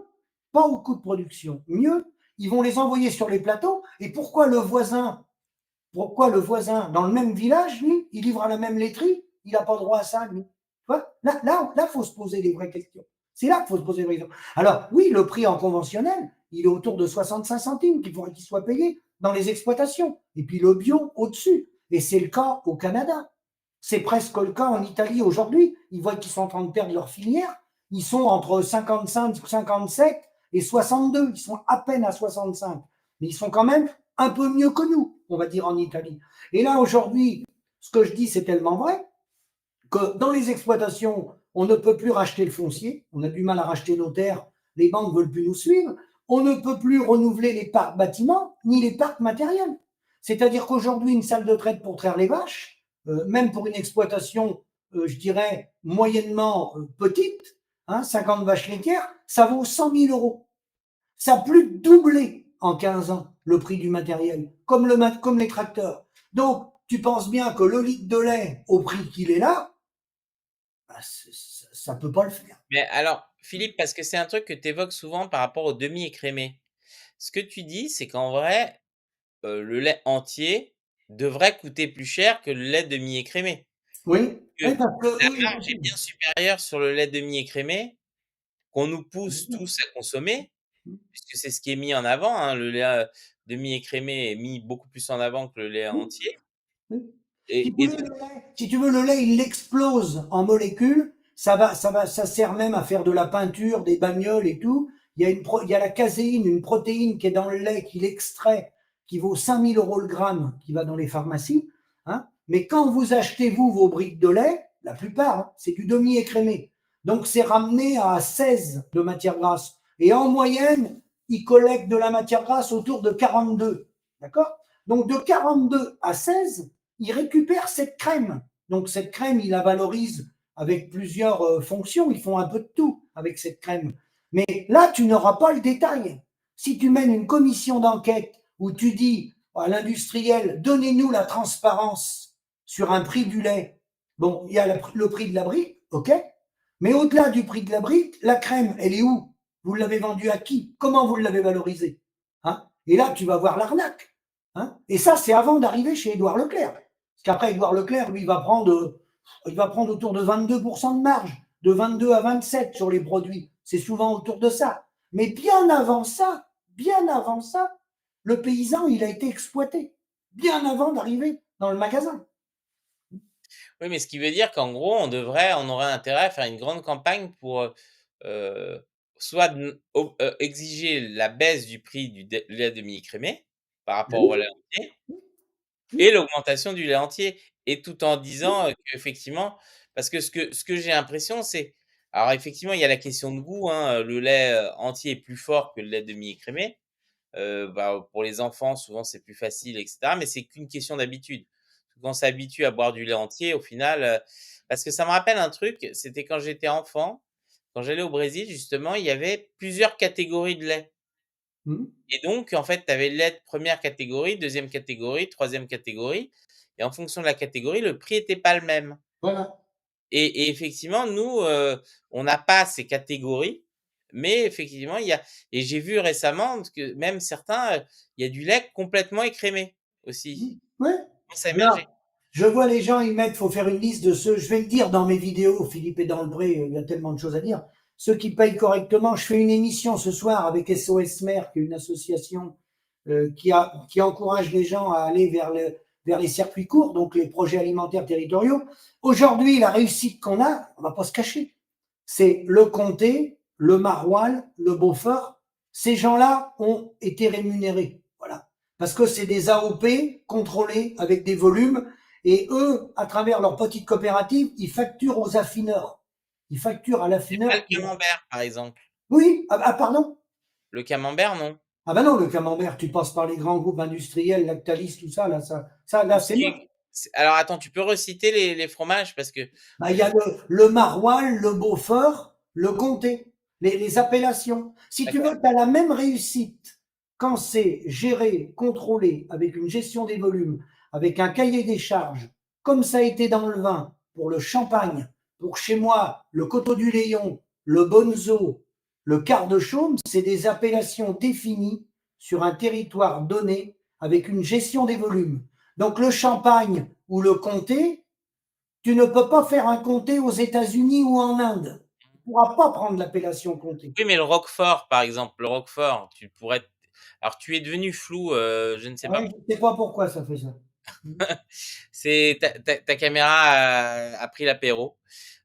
pas au coût de production, mieux, ils vont les envoyer sur les plateaux. Et pourquoi le voisin, dans le même village, lui, il livre à la même laiterie, il n'a pas droit à ça, lui? Tu vois, là, faut se poser les vraies questions. C'est là qu'il faut se poser les vraies questions. Alors, oui, le prix en conventionnel, il est autour de 65 centimes qu'il faudrait qu'il soit payé dans les exploitations. Et puis le bio au-dessus. Et c'est le cas au Canada. C'est presque le cas en Italie aujourd'hui. Ils voient qu'ils sont en train de perdre leur filière. Ils sont entre 55, 57 et 62. Ils sont à peine à 65. Mais ils sont quand même un peu mieux que nous, on va dire, en Italie. Et là, aujourd'hui, ce que je dis, c'est tellement vrai que dans les exploitations, on ne peut plus racheter le foncier. On a du mal à racheter nos terres. Les banques ne veulent plus nous suivre. On ne peut plus renouveler les parcs bâtiments ni les parcs matériels. C'est-à-dire qu'aujourd'hui, une salle de traite pour traire les vaches, même pour une exploitation, je dirais, moyennement petite, 50 vaches laitières, ça vaut 100 000 euros. Ça a plus de doublé en 15 ans le prix du matériel, comme les tracteurs. Donc, tu penses bien que le litre de lait, au prix qu'il est là, bah, ça ne peut pas le faire. mais alors Philippe, parce que c'est un truc que tu évoques souvent par rapport au demi-écrémé. Ce que tu dis, c'est qu'en vrai, le lait entier devrait coûter plus cher que le lait demi-écrémé. Oui, que Oui, parce que la eux, marge est bien supérieure sur le lait demi-écrémé, qu'on nous pousse tous à consommer, puisque c'est ce qui est mis en avant, hein. Le lait, demi-écrémé est mis beaucoup plus en avant que le lait entier oui. et donc Si tu veux, le lait, il explose en molécules. Ça sert même à faire de la peinture, des bagnoles et tout. Il y a la caséine, une protéine qui est dans le lait, qu'il extrait, qui vaut 5000 € le gramme, qui va dans les pharmacies. Hein. Mais quand vous achetez, vous, vos briques de lait, la plupart, hein, c'est du demi-écrémé. Donc, c'est ramené à 16 de matière grasse. Et en moyenne, ils collectent de la matière grasse autour de 42. D'accord? Donc, de 42 à 16, il récupère cette crème. Donc cette crème, il la valorise avec plusieurs fonctions. Ils font un peu de tout avec cette crème. Mais là, tu n'auras pas le détail. Si tu mènes une commission d'enquête où tu dis à l'industriel, donnez-nous la transparence sur un prix du lait. Bon, il y a le prix de la brique, ok. Mais au-delà du prix de la brique, la crème, elle est où? Vous l'avez vendue à qui? Comment vous l'avez valorisée? Hein? Et là, tu vas voir l'arnaque. Hein? Et ça, c'est avant d'arriver chez Édouard Leclerc. Parce qu'après, Édouard Leclerc, lui, il va prendre autour de 22% de marge, de 22 à 27 sur les produits. C'est souvent autour de ça. Mais bien avant ça, le paysan, il a été exploité. Bien avant d'arriver dans le magasin. oui, mais ce qui veut dire qu'en gros, on aurait intérêt à faire une grande campagne pour, soit exiger la baisse du prix du lait demi-écrémé par rapport au Oui, lait entier et l'augmentation du lait entier et tout en disant, qu'effectivement parce que ce que j'ai l'impression, c'est alors effectivement, il y a la question de goût, hein, le lait, entier est plus fort que le lait demi-écrémé. Pour les enfants, souvent, c'est plus facile et cetera, mais c'est qu'une question d'habitude. Quand on s'habitue à boire du lait entier, au final, parce que ça me rappelle un truc, c'était quand j'étais enfant, quand j'allais au Brésil, justement, il y avait plusieurs catégories de lait et donc en fait, tu avais le lait de 1re catégorie, 2e catégorie, 3e catégorie et en fonction de la catégorie, le prix était pas le même voilà. et effectivement, nous, on n'a pas ces catégories, mais effectivement, il y a et j'ai vu récemment que même certains, il y a du lait complètement écrémé aussi. Ouais. Ça commence à Alors, émerger. je vois les gens, ils mettent, faut faire une liste de ceux, je vais le dire dans mes vidéos, Philippe est dans le pré, il y a tellement de choses à dire. Ceux qui payent correctement, je fais une émission ce soir avec SOS Mère, qui est une association qui encourage les gens à aller vers les circuits courts, donc les projets alimentaires territoriaux. Aujourd'hui, la réussite qu'on a, on va pas se cacher, c'est le Comté, le Maroilles, le Beaufort. Ces gens-là ont été rémunérés. Voilà. Parce que c'est des AOP contrôlés avec des volumes et eux, à travers leur petite coopérative, ils facturent aux affineurs. Ils facturent à Mais pas l'affineur. le camembert, par exemple. Oui, pardon. Le camembert, non. Ah ben non, le camembert, tu passes par les grands groupes industriels, Lactalis, tout ça, là, c'est mort. Alors attends, tu peux reciter les fromages parce que Bah, il y a le Maroilles, le Beaufort, le Comté, les appellations. Si tu d'accord. veux, tu as la même réussite quand c'est géré, contrôlé, avec une gestion des volumes, avec un cahier des charges, comme ça a été dans le vin, pour le champagne, pour chez moi, le Coteau du Léon, le Bonzo, le Quart de Chaume, c'est des appellations définies sur un territoire donné avec une gestion des volumes. Donc le champagne ou le comté, tu ne peux pas faire un comté aux États-Unis ou en Inde. Tu ne pourras pas prendre l'appellation comté. Oui, mais le roquefort, par exemple, le roquefort, tu pourrais alors tu es devenu flou, je ne sais pas Ouais, je ne sais pas pourquoi ça fait ça. c'est ta caméra a pris l'apéro.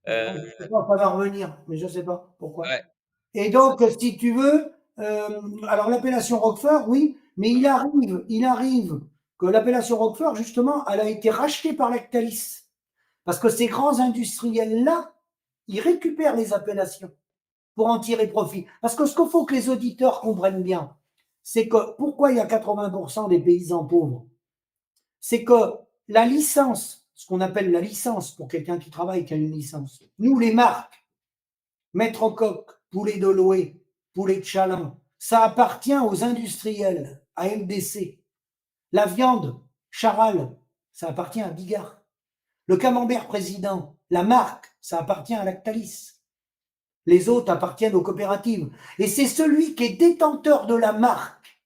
Ouais, je ne sais pas, ça va revenir, mais je ne sais pas pourquoi. Ouais. Et donc, si tu veux, alors l'appellation Roquefort, oui, mais il arrive que l'appellation Roquefort, justement, elle a été rachetée par Lactalis. Parce que ces grands industriels-là, ils récupèrent les appellations pour en tirer profit. Parce que ce qu'il faut que les auditeurs comprennent bien, c'est que pourquoi il y a 80% des paysans pauvres? C'est que la licence, ce qu'on appelle la licence pour quelqu'un qui travaille, qui a une licence, nous, les marques, Maître Coq, Poulet d'Oloé, Poulet de Chaland, ça appartient aux industriels, à LDC. La viande, Charal, ça appartient à Bigard. Le camembert président, la marque, ça appartient à Lactalis. Les autres appartiennent aux coopératives. Et c'est celui qui est détenteur de la marque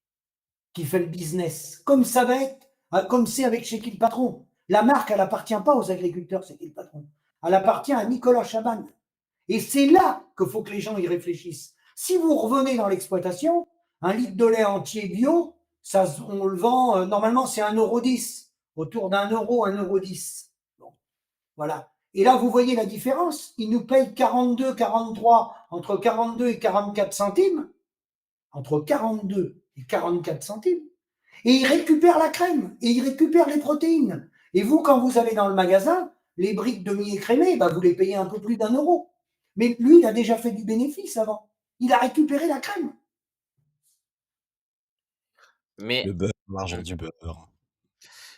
qui fait le business. Comme ça va être, comme c'est avec Chez qui le patron. La marque, elle appartient pas aux agriculteurs, c'est qui le patron. elle appartient à Nicolas Chaban. Et c'est là qu'il faut que les gens y réfléchissent. Si vous revenez dans l'exploitation, un litre de lait entier bio, ça, on le vend, normalement c'est 1,10 €, autour d'1 €, 1,10 €. Bon, voilà. Et là, vous voyez la différence. Ils nous payent 42, 43, entre 42 et 44 centimes, entre 42 et 44 centimes. Et ils récupèrent la crème, et ils récupèrent les protéines. Et vous, quand vous allez dans le magasin, les briques demi-écrémées, bah, vous les payez un peu plus d'1 €. Mais lui, il a déjà fait du bénéfice avant. Il a récupéré la crème. Mais Le beurre, l'argent du beurre.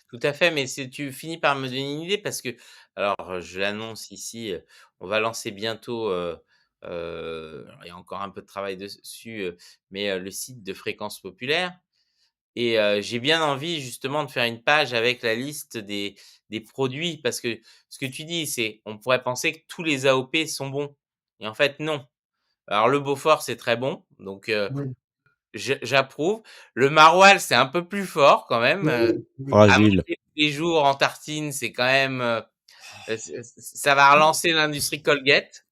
tout à fait, mais tu finis par me donner une idée parce que, alors, je l'annonce ici, on va lancer bientôt, alors il y a encore un peu de travail dessus, mais le site de Fréquence Populaire et j'ai bien envie justement de faire une page avec la liste des produits parce que ce que tu dis, c'est on pourrait penser que tous les AOP sont bons et en fait non. Alors le Beaufort, c'est très bon, donc Oui, j'approuve. Le maroilles, c'est un peu plus fort quand même, oui. à Fragile. manger tous les jours en tartine, c'est quand même, ça va relancer l'industrie Colgate.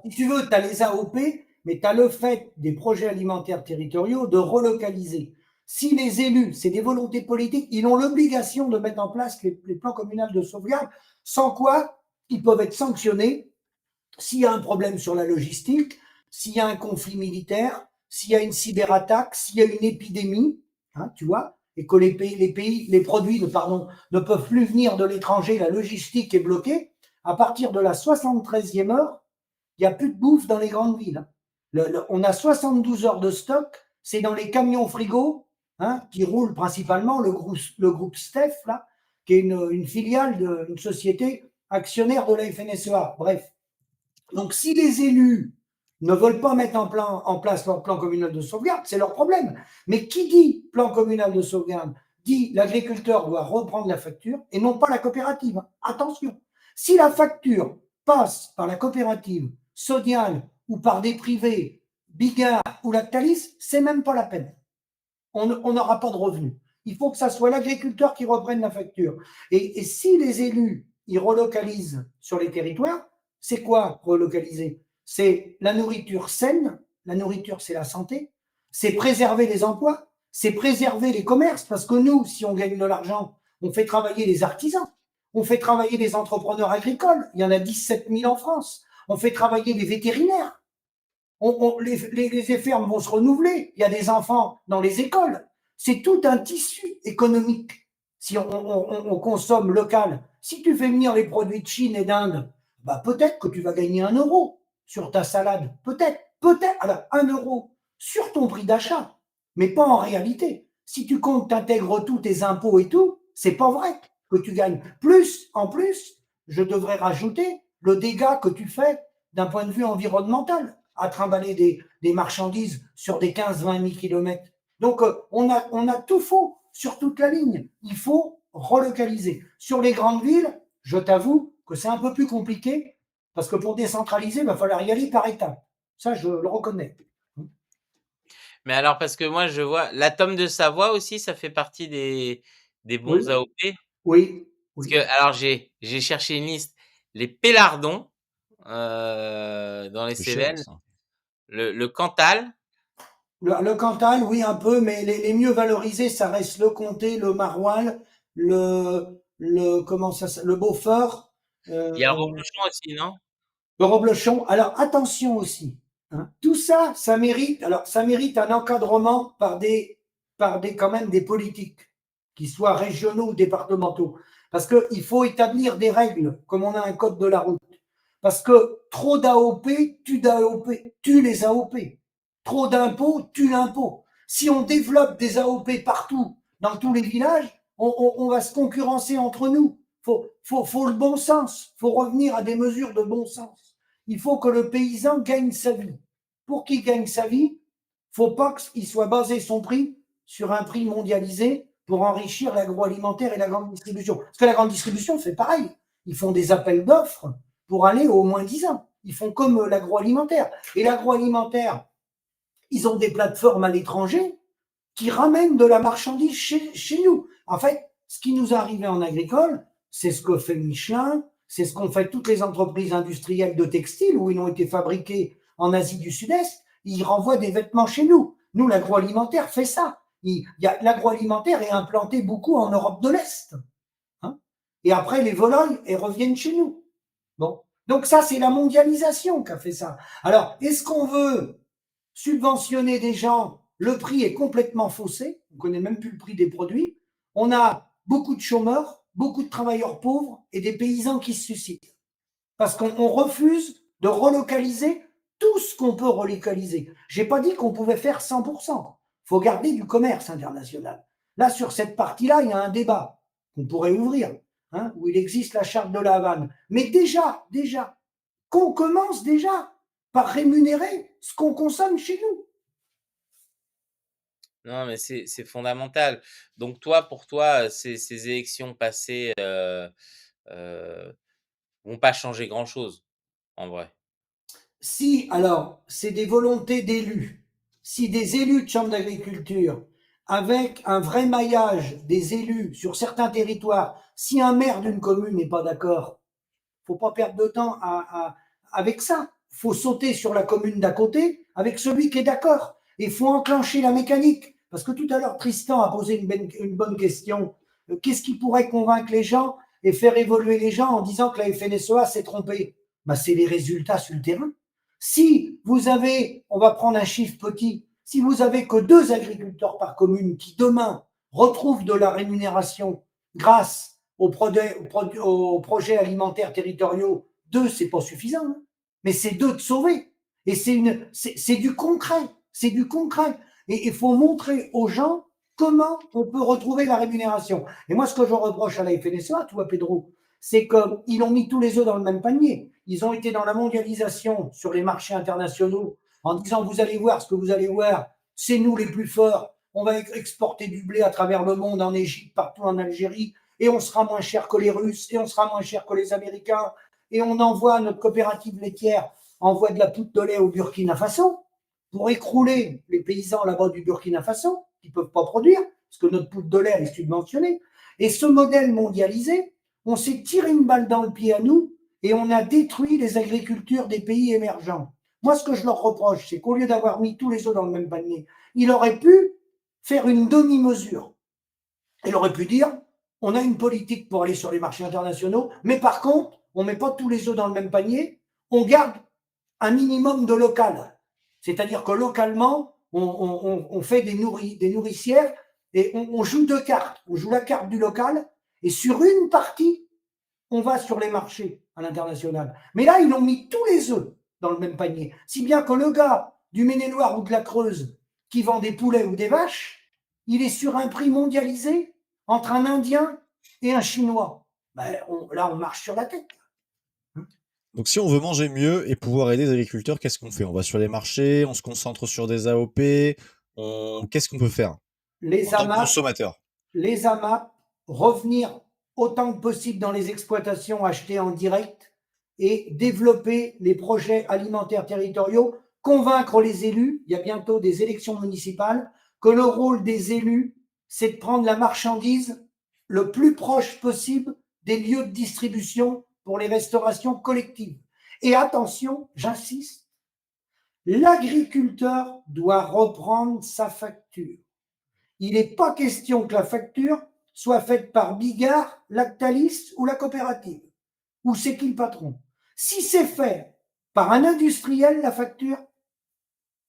Si tu veux, tu as les AOP, mais tu as le fait des projets alimentaires territoriaux de relocaliser. Si les élus, c'est des volontés politiques, ils ont l'obligation de mettre en place les plans communaux de sauvegarde, sans quoi ils peuvent être sanctionnés s'il y a un problème sur la logistique, s'il y a un conflit militaire, s'il y a une cyberattaque, s'il y a une épidémie, hein, tu vois, et que les produits ne peuvent plus venir de l'étranger, la logistique est bloquée, à partir de la 73e heure, il n'y a plus de bouffe dans les grandes villes. On a 72 heures de stock, c'est dans les camions frigos, hein, qui roulent principalement, le groupe Steph, là, qui est une filiale d'une société actionnaire de la FNSEA. Bref. Donc, si les élus ne veulent pas mettre en place leur plan communal de sauvegarde, c'est leur problème. Mais qui dit plan communal de sauvegarde dit l'agriculteur doit reprendre la facture et non pas la coopérative. Attention, si la facture passe par la coopérative, Sodial ou par des privés, Bigard ou Lactalis, c'est même pas la peine. On n'aura pas de revenus. Il faut que ça soit l'agriculteur qui reprenne la facture. Et si les élus ils relocalisent sur les territoires, c'est quoi relocaliser? C'est la nourriture saine, la nourriture c'est la santé, c'est préserver les emplois, c'est préserver les commerces, parce que nous, si on gagne de l'argent, on fait travailler les artisans, on fait travailler les entrepreneurs agricoles, il y en a 17 000 en France, on fait travailler les vétérinaires, les fermes vont se renouveler, il y a des enfants dans les écoles, c'est tout un tissu économique. Si on consomme local, si tu fais venir les produits de Chine et d'Inde, bah peut-être que tu vas gagner 1 € sur ta salade. Peut-être. Alors, 1 € sur ton prix d'achat, mais pas en réalité. Si tu comptes, t'intègres tous tes impôts et tout, c'est pas vrai que tu gagnes. En plus, je devrais rajouter le dégât que tu fais d'un point de vue environnemental à trimballer des marchandises sur des 15-20 000 kilomètres. Donc, on a tout faux sur toute la ligne. Il faut relocaliser. Sur les grandes villes, je t'avoue que c'est un peu plus compliqué parce que pour décentraliser, il va falloir y aller par étapes. Ça, je le reconnais. Mais alors, parce que moi, je vois la tome de Savoie aussi, ça fait partie des bons Oui, AOP. oui, Parce oui. que, alors, j'ai cherché une liste. Les Pélardons, dans les C'est cher, Cévennes, ça. le Cantal, Le Cantal, oui, un peu, mais les mieux valorisés, ça reste le Comté, le Maroilles, le Beaufort, il y a le Reblochon aussi, non? le Reblochon. Alors, attention aussi, hein, tout ça, ça mérite un encadrement quand même des politiques, qui soient régionaux ou départementaux. Parce qu'il faut établir des règles, comme on a un code de la route. Parce que trop d'AOP tue les AOP. Trop d'impôts tue l'impôt. Si on développe des AOP partout, dans tous les villages, on va se concurrencer entre nous. Faut le bon sens. Faut revenir à des mesures de bon sens. Il faut que le paysan gagne sa vie. Pour qu'il gagne sa vie, faut pas qu'il soit basé son prix sur un prix mondialisé pour enrichir l'agroalimentaire et la grande distribution. Parce que la grande distribution fait pareil. Ils font des appels d'offres pour aller au moins 10 ans. Ils font comme l'agroalimentaire. Et l'agroalimentaire, ils ont des plateformes à l'étranger qui ramènent de la marchandise chez nous. En fait, ce qui nous est arrivé en agricole, c'est ce que fait Michelin, C'est ce qu'ont fait toutes les entreprises industrielles de textiles où ils ont été fabriqués en Asie du Sud-Est. Ils renvoient des vêtements chez nous. Nous, l'agroalimentaire fait ça. L'agroalimentaire est implanté beaucoup en Europe de l'Est. Hein, et après, les volailles, elles reviennent chez nous. Bon. Donc ça, c'est la mondialisation qui a fait ça. Alors, est-ce qu'on veut subventionner des gens? Le prix est complètement faussé. On ne connaît même plus le prix des produits. On a beaucoup de chômeurs, beaucoup de travailleurs pauvres et des paysans qui se suicident. Parce qu'on refuse de relocaliser tout ce qu'on peut relocaliser. Je n'ai pas dit qu'on pouvait faire 100%. Il faut garder du commerce international. Là, sur cette partie-là, il y a un débat qu'on pourrait ouvrir, hein, où il existe la charte de la Havane. Mais déjà, qu'on commence déjà par rémunérer ce qu'on consomme chez nous. Non, mais c'est fondamental. Donc toi, pour toi, ces élections passées vont pas changer grand-chose, en vrai. Si, alors, c'est des volontés d'élus. Si des élus de chambre d'agriculture, avec un vrai maillage des élus sur certains territoires, si un maire d'une commune n'est pas d'accord, faut pas perdre de temps avec ça. Faut sauter sur la commune d'à côté avec celui qui est d'accord. Il faut enclencher la mécanique. Parce que tout à l'heure, Tristan a posé une bonne question. Qu'est-ce qui pourrait convaincre les gens et faire évoluer les gens en disant que la FNSEA s'est trompée? Ben, c'est les résultats sur le terrain. Si vous avez, on va prendre un chiffre petit, si vous avez que 2 agriculteurs par commune qui demain retrouvent de la rémunération grâce aux projets alimentaires territoriaux, 2, c'est pas suffisant, hein, mais c'est 2 de sauver. Et c'est du concret, c'est du concret. Et il faut montrer aux gens comment on peut retrouver la rémunération. Et moi, ce que je reproche à la FNSEA, tu vois, Pedro, c'est qu'ils ont mis tous les œufs dans le même panier. Ils ont été dans la mondialisation sur les marchés internationaux en disant, vous allez voir ce que vous allez voir, c'est nous les plus forts, on va exporter du blé à travers le monde, en Égypte, partout en Algérie, et on sera moins cher que les Russes, et on sera moins cher que les Américains, et on envoie, notre coopérative laitière envoie de la poudre de lait au Burkina Faso pour écrouler les paysans là-bas du Burkina Faso qui ne peuvent pas produire, parce que notre poudre de lait est subventionnée. Et ce modèle mondialisé, on s'est tiré une balle dans le pied à nous et on a détruit les agricultures des pays émergents. Moi, ce que je leur reproche, c'est qu'au lieu d'avoir mis tous les œufs dans le même panier, il aurait pu faire une demi-mesure. Il aurait pu dire, on a une politique pour aller sur les marchés internationaux, mais par contre, on ne met pas tous les œufs dans le même panier, on garde un minimum de local. C'est-à-dire que localement, on fait des nourricières et on joue 2 cartes. On joue la carte du local et sur une partie, on va sur les marchés à l'international. Mais là, ils ont mis tous les œufs dans le même panier. Si bien que le gars du Maine-et-Loire ou de la Creuse qui vend des poulets ou des vaches, il est sur un prix mondialisé entre un Indien et un Chinois. Ben, là, on marche sur la tête. Donc si on veut manger mieux et pouvoir aider les agriculteurs, qu'est-ce qu'on fait? On va sur les marchés, on se concentre sur des AOP, qu'est-ce qu'on peut faire en Les tant que AMAP, consommateur? les AMAP, revenir autant que possible dans les exploitations achetées en direct et développer les projets alimentaires territoriaux, convaincre les élus, il y a bientôt des élections municipales, que le rôle des élus, c'est de prendre la marchandise le plus proche possible des lieux de distribution pour les restaurations collectives. Et attention, j'insiste, l'agriculteur doit reprendre sa facture. Il n'est pas question que la facture soit faite par Bigard, Lactalis ou la coopérative. Ou c'est qui le patron? Si c'est fait par un industriel, la facture,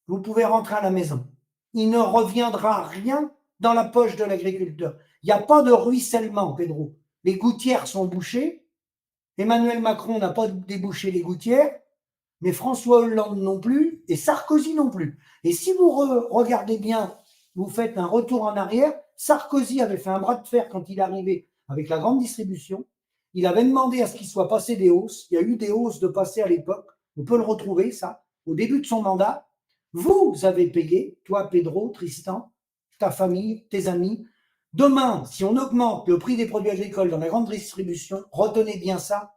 vous pouvez rentrer à la maison. Il ne reviendra rien dans la poche de l'agriculteur. Il n'y a pas de ruissellement, Pedro. Les gouttières sont bouchées. Emmanuel Macron n'a pas débouché les gouttières, mais François Hollande non plus, et Sarkozy non plus. Et si vous regardez bien, vous faites un retour en arrière, Sarkozy avait fait un bras de fer quand il est arrivé avec la grande distribution. Il avait demandé à ce qu'il soit passé des hausses. Il y a eu des hausses de passé à l'époque. On peut le retrouver, ça, au début de son mandat. Vous avez payé, toi, Pedro, Tristan, ta famille, tes amis. Demain, si on augmente le prix des produits agricoles dans la grande distribution, retenez bien ça,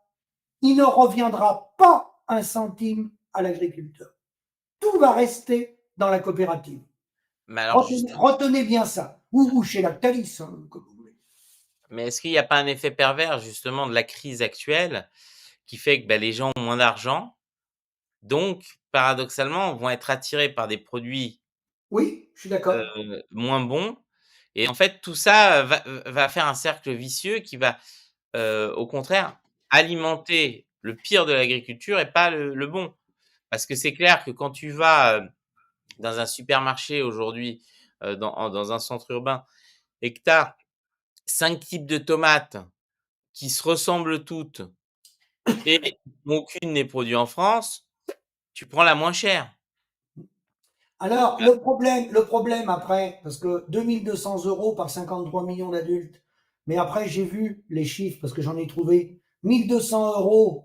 il ne reviendra pas un centime à l'agriculteur. Tout va rester dans la coopérative. Mais alors, Retenez bien ça. Ou chez Lactalis, hein, comme vous voulez. Mais est-ce qu'il n'y a pas un effet pervers justement de la crise actuelle qui fait que, bah, les gens ont moins d'argent, donc paradoxalement vont être attirés par des produits, Oui, je suis d'accord. moins bons et en fait tout ça, va faire un cercle vicieux qui va, au contraire alimenter le pire de l'agriculture et pas le bon. Parce que c'est clair que quand tu vas, dans un supermarché aujourd'hui, dans un centre urbain et que tu as 5 types de tomates qui se ressemblent toutes et aucune n'est produite en France, tu prends la moins chère. Alors, le problème après, parce que 2 200 € par 53 millions d'adultes, mais après j'ai vu les chiffres, parce que j'en ai trouvé 1 200 €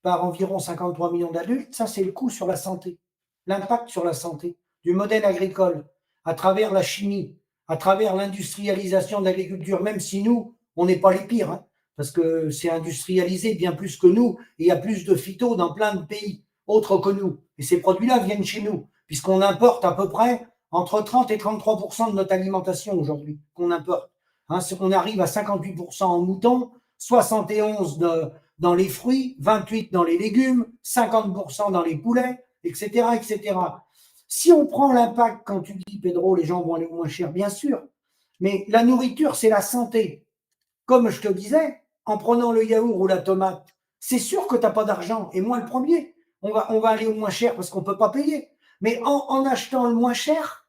par environ 53 millions d'adultes, ça c'est le coût sur la santé, l'impact sur la santé du modèle agricole, à travers la chimie, à travers l'industrialisation de l'agriculture, même si nous, on n'est pas les pires, hein, parce que c'est industrialisé bien plus que nous, et il y a plus de phyto dans plein de pays autres que nous, et ces produits-là viennent chez nous puisqu'on importe à peu près entre 30 et 33% de notre alimentation aujourd'hui, qu'on importe. Hein, on arrive à 58% en mouton, 71 dans les fruits, 28 dans les légumes, 50% dans les poulets, etc., etc. Si on prend l'impact, quand tu dis, Pedro, les gens vont aller au moins cher, bien sûr, mais la nourriture, c'est la santé. Comme je te disais, en prenant le yaourt ou la tomate, c'est sûr que tu n'as pas d'argent, et moi le premier. On va aller au moins cher parce qu'on ne peut pas payer. Mais en achetant le moins cher,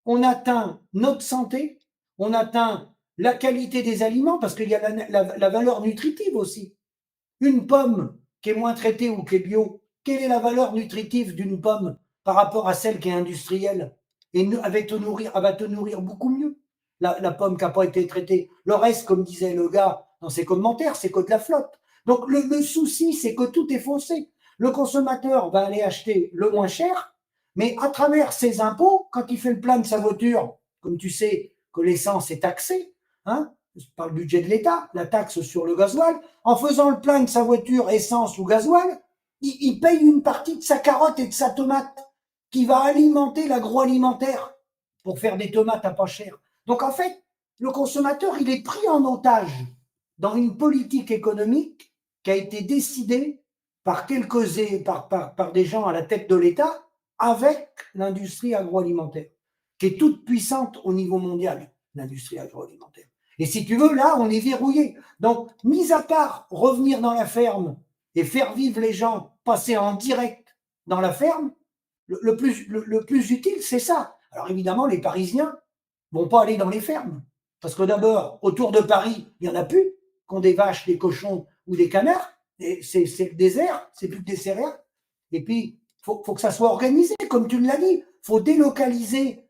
on atteint notre santé, on atteint la qualité des aliments, parce qu'il y a la valeur nutritive aussi. Une pomme qui est moins traitée ou qui est bio, quelle est la valeur nutritive d'une pomme par rapport à celle qui est industrielle? Et elle va te nourrir beaucoup mieux, la pomme qui n'a pas été traitée. Le reste, comme disait le gars dans ses commentaires, c'est que de la flotte. Donc le souci, c'est que tout est faussé. Le consommateur va aller acheter le moins cher, mais à travers ses impôts, quand il fait le plein de sa voiture, comme tu sais que l'essence est taxée, hein, par le budget de l'État, la taxe sur le gasoil, en faisant le plein de sa voiture essence ou gasoil, il paye une partie de sa carotte et de sa tomate qui va alimenter l'agroalimentaire pour faire des tomates à pas cher. Donc en fait, le consommateur, il est pris en otage dans une politique économique qui a été décidée par par des gens à la tête de l'État avec l'industrie agroalimentaire, qui est toute puissante au niveau mondial, l'industrie agroalimentaire. Et si tu veux, là, on est verrouillé. Donc, mis à part revenir dans la ferme et faire vivre les gens, passer en direct dans la ferme, le plus utile, c'est ça. Alors évidemment, les Parisiens ne vont pas aller dans les fermes. Parce que d'abord, autour de Paris, il n'y en a plus, qu'on des vaches, des cochons ou des canards. C'est le désert, c'est plus que des céréales. Et puis, faut que ça soit organisé, comme tu l'as dit. Il faut délocaliser,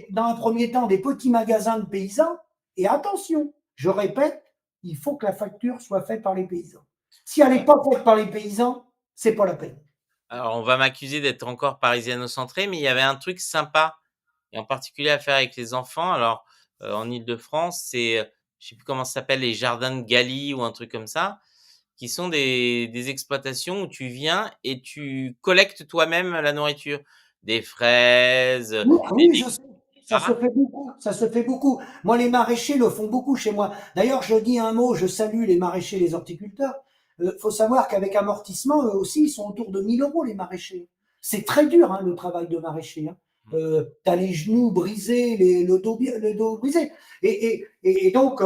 dans un premier temps, des petits magasins de paysans. Et attention, je répète, il faut que la facture soit faite par les paysans. Si elle n'est pas faite par les paysans, c'est pas la peine. Alors on va m'accuser d'être encore parisiano-centré, mais il y avait un truc sympa et en particulier à faire avec les enfants. Alors, en Île-de-France, c'est, je sais plus comment ça s'appelle, les jardins de Galie ou un truc comme ça, qui sont des exploitations où tu viens et tu collectes toi-même la nourriture. Des fraises, Oui, des oui, je légumes sais. et Ça se cetera. fait beaucoup. Ça se fait beaucoup. Moi, les maraîchers le font beaucoup chez moi. D'ailleurs, je dis un mot, je salue les maraîchers, les horticulteurs. Faut savoir qu'avec amortissement, eux aussi, ils sont autour de 1 000 € les maraîchers. C'est très dur, hein, le travail de maraîcher. Hein. Tu as les genoux brisés, le dos brisé. Et donc,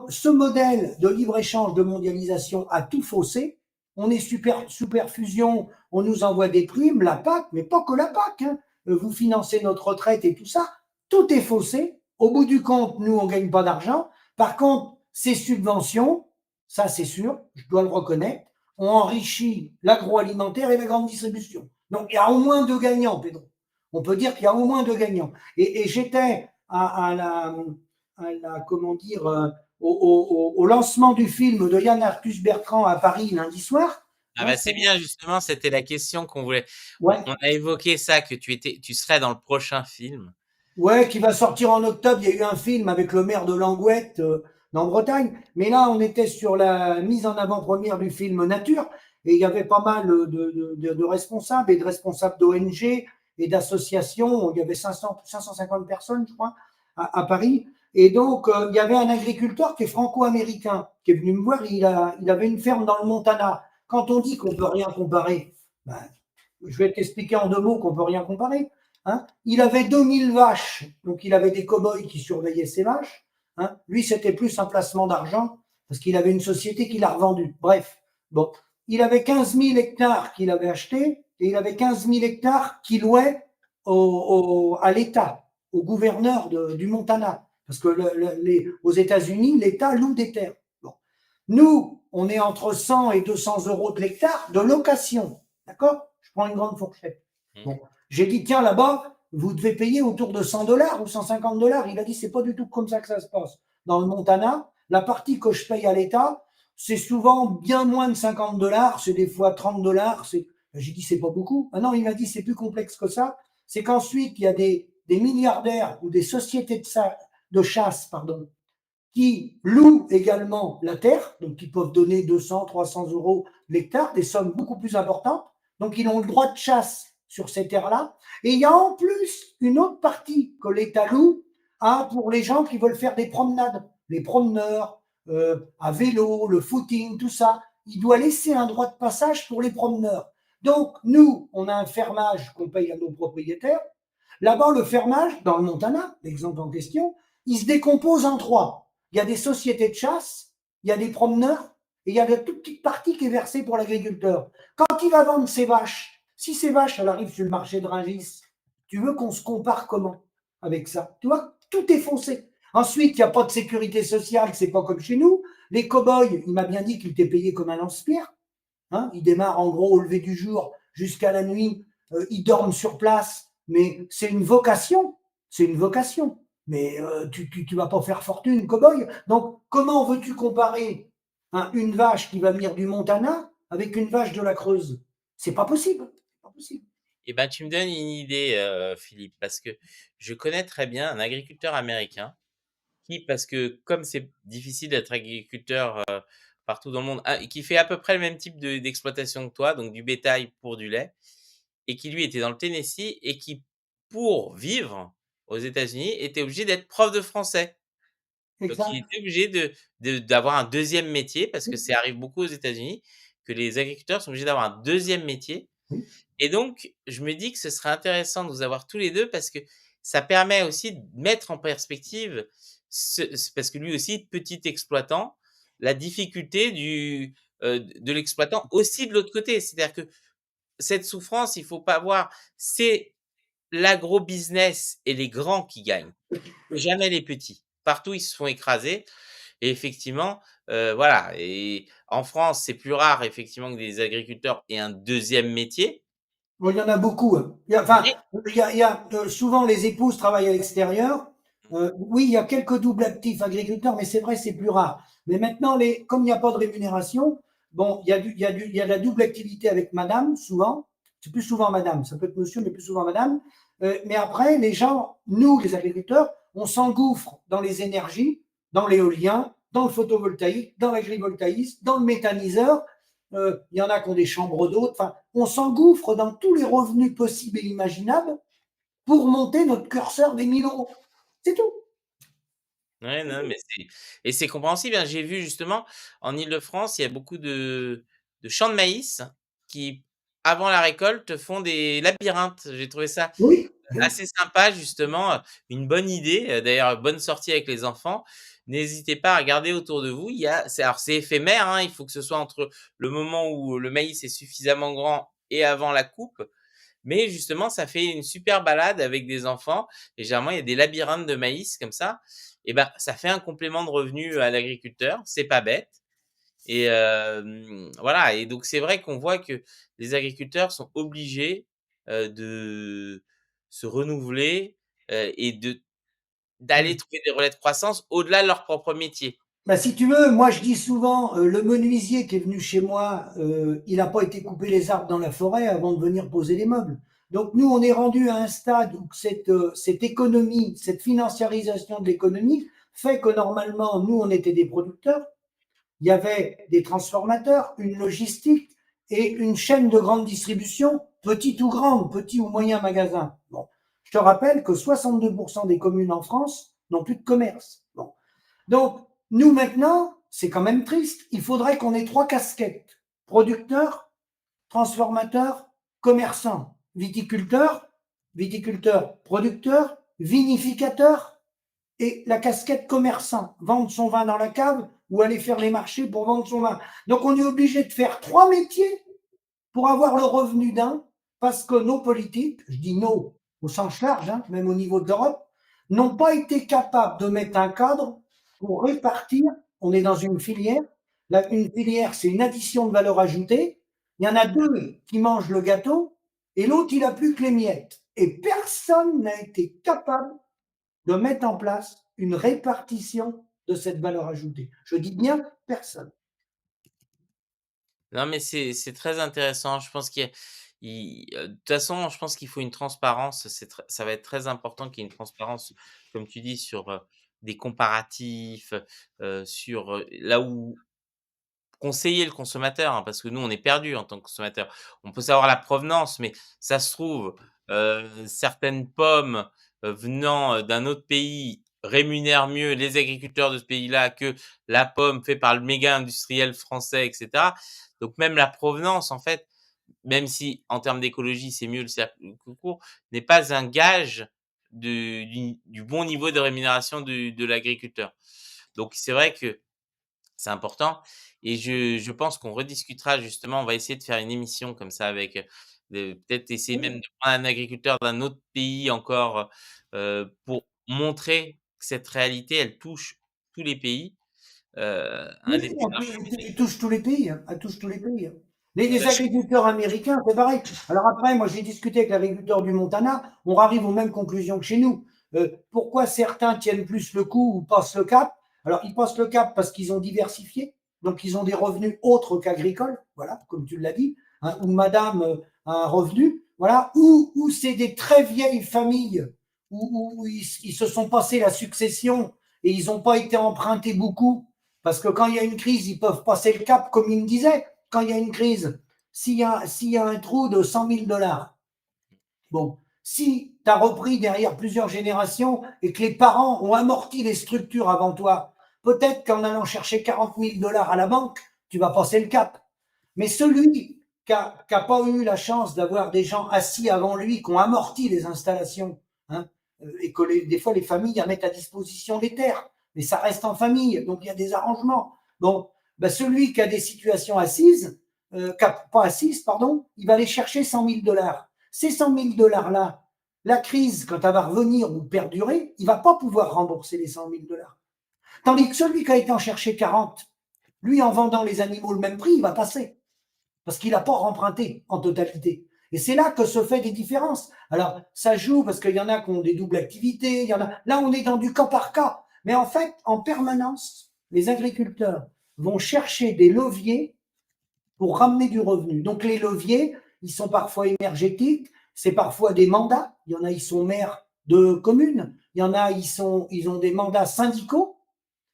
ce modèle de libre-échange, de mondialisation a tout faussé. On est super fusion, on nous envoie des primes, la PAC, mais pas que la PAC. Hein. Vous financez notre retraite et tout ça. Tout est faussé. Au bout du compte, nous, on ne gagne pas d'argent. Par contre, ces subventions, ça c'est sûr, je dois le reconnaître, ont enrichi l'agroalimentaire et la grande distribution. Donc, il y a au moins 2 gagnants, Pedro. On peut dire qu'il y a au moins 2 gagnants. Et j'étais à la, comment dire, au lancement du film de Yann Arthus Bertrand à Paris lundi soir. Ah Hein, bah c'est bien justement, c'était la question qu'on voulait. ouais, On a évoqué ça, que tu serais dans le prochain film. ouais, qui va sortir en octobre. Il y a eu un film avec le maire de Langouette en Bretagne. Mais là, on était sur la mise en avant-première du film Nature. Et il y avait pas mal de responsables et de responsables d'ONG et d'associations. Il y avait 550 personnes, je crois, à Paris. Et donc, il y avait un agriculteur qui est franco-américain, qui est venu me voir, il avait une ferme dans le Montana. Quand on dit qu'on ne peut rien comparer, ben, je vais t'expliquer en 2 mots qu'on ne peut rien comparer. Hein. Il avait 2000 vaches, donc il avait des cow-boys qui surveillaient ses vaches. Hein. Lui, c'était plus un placement d'argent, parce qu'il avait une société qui l'a revendue. Bref, bon, il avait 15 000 hectares qu'il avait achetés, et il avait 15 000 hectares qu'il louait à l'État, au gouverneur du Montana. Parce que aux États-Unis, l'État loue des terres. Bon. Nous, on est entre 100 et 200 euros de l'hectare de location. D'accord? Je prends une grande fourchette. Bon. J'ai dit, tiens, là-bas, vous devez payer autour de 100 $ ou 150 $. Il a dit, c'est pas du tout comme ça que ça se passe. Dans le Montana, la partie que je paye à l'État, c'est souvent bien moins de 50 $, c'est des fois 30 $. J'ai dit, c'est pas beaucoup. Ah non, il m'a dit, c'est plus complexe que ça. C'est qu'ensuite, il y a des milliardaires ou des sociétés de chasse, qui louent également la terre, donc qui peuvent donner 200, 300 euros l'hectare, des sommes beaucoup plus importantes. Donc, ils ont le droit de chasse sur ces terres-là. Et il y a en plus une autre partie que l'État loue pour les gens qui veulent faire des promenades, les promeneurs, à vélo, le footing, tout ça. Il doit laisser un droit de passage pour les promeneurs. Donc, nous, on a un fermage qu'on paye à nos propriétaires. Là-bas, le fermage, dans le Montana, l'exemple en question, il se décompose en 3. Il y a des sociétés de chasse, il y a des promeneurs, et il y a de toute petite partie qui est versée pour l'agriculteur. Quand il va vendre ses vaches, si ces vaches, elles arrivent sur le marché de Rungis, tu veux qu'on se compare comment avec ça? Tu vois, tout est foncé. Ensuite, il n'y a pas de sécurité sociale, c'est pas comme chez nous. Les cow-boys, il m'a bien dit qu'il était payé comme un lance-pierre. Hein, ils démarrent en gros au lever du jour jusqu'à la nuit, ils dorment sur place, mais c'est une vocation. C'est une vocation. Mais tu vas pas faire fortune, cow-boy. Donc, comment veux-tu comparer une vache qui va venir du Montana avec une vache de la Creuse? C'est pas possible. Pas possible. Eh ben, tu me donnes une idée, Philippe, parce que je connais très bien un agriculteur américain parce que comme c'est difficile d'être agriculteur partout dans le monde, qui fait à peu près le même type d'exploitation que toi, donc du bétail pour du lait, et qui lui était dans le Tennessee et qui, pour vivre aux États-Unis, était obligé d'être prof de français. Donc il Exact. était obligé d'avoir un deuxième métier parce que ça arrive beaucoup aux États-Unis que les agriculteurs sont obligés d'avoir un deuxième métier. Oui. Et donc, je me dis que ce serait intéressant de vous avoir tous les deux parce que ça permet aussi de mettre en perspective, parce que lui aussi, petit exploitant, la difficulté de l'exploitant aussi de l'autre côté. C'est-à-dire que cette souffrance, il faut pas voir, c'est l'agro-business et les grands qui gagnent, jamais les petits. Partout, ils se font écraser. Et effectivement, voilà. Et en France, c'est plus rare effectivement que des agriculteurs aient un deuxième métier. Bon, il y en a beaucoup. Mais Souvent, les épouses travaillent à l'extérieur. Oui, il y a quelques doubles actifs agriculteurs, mais c'est vrai, c'est plus rare. Mais maintenant, comme il n'y a pas de rémunération, bon, il y a de la double activité avec madame, souvent. C'est plus souvent madame, ça peut être monsieur, mais plus souvent madame. Mais après, les gens, nous, les agriculteurs, on s'engouffre dans les énergies, dans l'éolien, dans le photovoltaïque, dans l'agrivoltaïsme, dans le méthaniseur. Il y en a qui ont des chambres d'hôtes. Enfin, on s'engouffre dans tous les revenus possibles et imaginables pour monter notre curseur des 1000 euros. C'est tout. ouais, non, mais c'est compréhensible, hein. J'ai vu justement en Île-de-France, il y a beaucoup de champs de maïs qui, avant la récolte, font des labyrinthes. J'ai trouvé ça Oui. assez sympa justement, une bonne idée, d'ailleurs bonne sortie avec les enfants. N'hésitez pas à regarder autour de vous, c'est éphémère, hein, il faut que ce soit entre le moment où le maïs est suffisamment grand et avant la coupe, mais justement ça fait une super balade avec des enfants et généralement il y a des labyrinthes de maïs comme ça et ben, ça fait un complément de revenu à l'agriculteur, c'est pas bête et voilà. Et donc c'est vrai qu'on voit que les agriculteurs sont obligés, de se renouveler, et d'aller trouver des relais de croissance au-delà de leur propre métier. Bah, si tu veux, moi je dis souvent, le menuisier qui est venu chez moi, il n'a pas été couper les arbres dans la forêt avant de venir poser les meubles. Donc nous, on est rendu à un stade où cette économie, cette financiarisation de l'économie fait que normalement, nous, on était des producteurs. Il y avait des transformateurs, une logistique et une chaîne de grande distribution, petite ou grande, petit ou moyen magasin. Bon. Je te rappelle que 62% des communes en France n'ont plus de commerce. Bon. Donc, nous maintenant, c'est quand même triste, il faudrait qu'on ait 3 casquettes. Producteur, transformateur, commerçant, viticulteur, producteur, vinificateur et la casquette commerçant, vendre son vin dans la cave ou aller faire les marchés pour vendre son vin. Donc on est obligé de faire 3 métiers pour avoir le revenu d'un, parce que nos politiques, je dis nos au sens large, hein, même au niveau de l'Europe, n'ont pas été capables de mettre un cadre pour répartir. On est dans une filière. Une filière, c'est une addition de valeur ajoutée. Il y en a deux qui mangent le gâteau et l'autre, il n'a plus que les miettes. Et personne n'a été capable de mettre en place une répartition de cette valeur ajoutée. Je dis bien personne. Non, mais c'est très intéressant. Je pense qu'il y a de toute façon, je pense qu'il faut une transparence. Ça va être très important qu'il y ait une transparence, comme tu dis, sur, des comparatifs, sur, là où conseiller le consommateur, hein, parce que nous, on est perdu en tant que consommateur. On peut savoir la provenance, mais ça se trouve, certaines pommes, venant, d'un autre pays rémunèrent mieux les agriculteurs de ce pays-là que la pomme faite par le méga industriel français et cetera. Donc même la provenance, en fait, même si en termes d'écologie, c'est mieux le circuit court, n'est pas un gage du bon niveau de rémunération de l'agriculteur. Donc c'est vrai que c'est important et je pense qu'on rediscutera justement, on va essayer de faire une émission comme ça avec, peut-être essayer même de prendre un agriculteur d'un autre pays encore, pour montrer que cette réalité, elle touche tous les pays, Oui, indépendamment elle touche tous les pays, hein, elle touche tous les pays, hein. Les bah, je agriculteurs américains, c'est pareil. Alors après, moi j'ai discuté avec l'agriculteur du Montana, on arrive aux mêmes conclusions que chez nous. Pourquoi certains tiennent plus le coup ou passent le cap? Alors ils passent le cap parce qu'ils ont diversifié, donc ils ont des revenus autres qu'agricoles, voilà, comme tu l'as dit, hein, ou madame a un revenu, voilà, ou c'est des très vieilles familles où ils se sont passés la succession et ils n'ont pas été empruntés beaucoup parce que quand il y a une crise, ils peuvent passer le cap, comme il me disait. Quand il y a une crise, s'il y a un trou de 100 000 dollars, bon, si tu as repris derrière plusieurs générations et que les parents ont amorti les structures avant toi, peut-être qu'en allant chercher 40 000 dollars à la banque, tu vas passer le cap. Mais celui qui n'a pas eu la chance d'avoir des gens assis avant lui, qui ont amorti les installations, hein, et que des fois les familles mettent à disposition les terres, mais ça reste en famille, donc il y a des arrangements. Bon, ben celui qui a des situations assises, pas assises, pardon, il va aller chercher 100 000 dollars. Ces 100 000 dollars-là, la crise, quand elle va revenir ou perdurer, il ne va pas pouvoir rembourser les 100 000 dollars. Tandis que celui qui a été en chercher 40, lui, en vendant les animaux le même prix, il va passer. Parce qu'il n'a pas emprunté en totalité. Et c'est là que se fait des différences. Alors, ça joue parce qu'il y en a qui ont des doubles activités, il y en a. Là, on est dans du cas par cas. Mais en fait, en permanence, les agriculteurs vont chercher des leviers pour ramener du revenu. Donc, les leviers, ils sont parfois énergétiques, c'est parfois des mandats. Il y en a, ils sont maires de communes. Il y en a, ils ont des mandats syndicaux.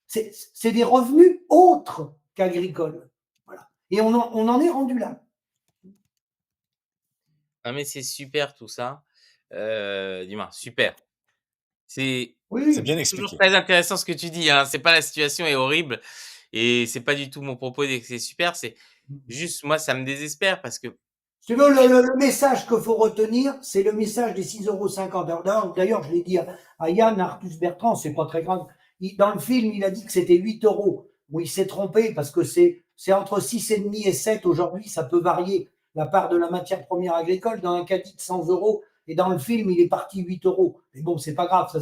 C'est des revenus autres qu'agricoles. Voilà. Et on en est rendu là. ah mais c'est super tout ça, dis-moi, super. C'est C'est Oui, bien toujours expliqué. très intéressant ce que tu dis, hein. C'est pas la situation est horrible et c'est pas du tout mon propos dès que c'est super, c'est juste moi ça me désespère parce que si tu veux, le message qu'il faut retenir, c'est le message des 6,50 €. D'ailleurs, je l'ai dit à Yann Arthus Bertrand, c'est pas très grave. Dans le film, il a dit que c'était 8 euros. Bon, il s'est trompé parce que c'est entre 6,5 et 7 aujourd'hui, ça peut varier la part de la matière première agricole. Dans un caddie de 100 euros, et dans le film, il est parti 8 euros. Mais bon, c'est pas grave, ça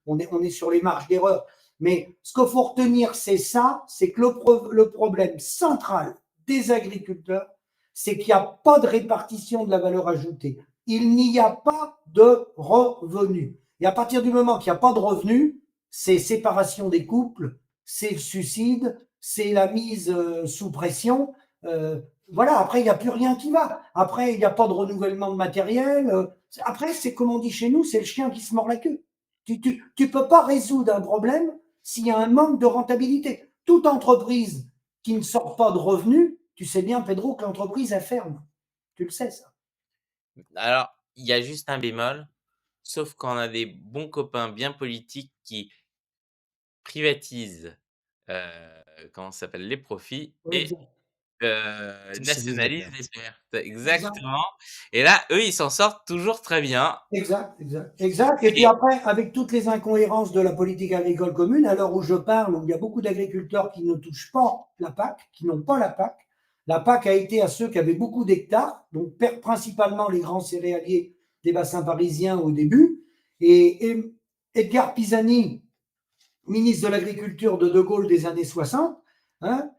on est sur les marges d'erreur. Mais ce qu'il faut retenir, c'est ça, c'est que le problème central des agriculteurs, c'est qu'il n'y a pas de répartition de la valeur ajoutée. Il n'y a pas de revenus. Et à partir du moment qu'il n'y a pas de revenus, c'est séparation des couples, c'est le suicide, c'est la mise sous pression. Voilà, après, il n'y a plus rien qui va. Après, il n'y a pas de renouvellement de matériel. Après, c'est comme on dit chez nous, c'est le chien qui se mord la queue. Tu peux pas résoudre un problème s'il y a un manque de rentabilité. Toute entreprise qui ne sort pas de revenus, tu sais bien, Pedro, que l'entreprise, elle ferme. Tu le sais, ça. alors il y a juste un bémol, sauf quand on a des bons copains bien politiques qui privatise, comment ça s'appelle? Les profits Oui, et exact. Socialise les nationalise les pertes. pertes. Exact. Exactement et là, eux, ils s'en sortent toujours très bien Exact, exact, exact. Et puis et après, avec toutes les incohérences de la politique agricole commune, à l'heure où je parle, où il y a beaucoup d'agriculteurs qui ne touchent pas la PAC, qui n'ont pas la PAC a été à ceux qui avaient beaucoup d'hectares, donc principalement les grands céréaliers des bassins parisiens au début. Et Edgar Pisani, ministre de l'Agriculture de Gaulle des années 60, hein,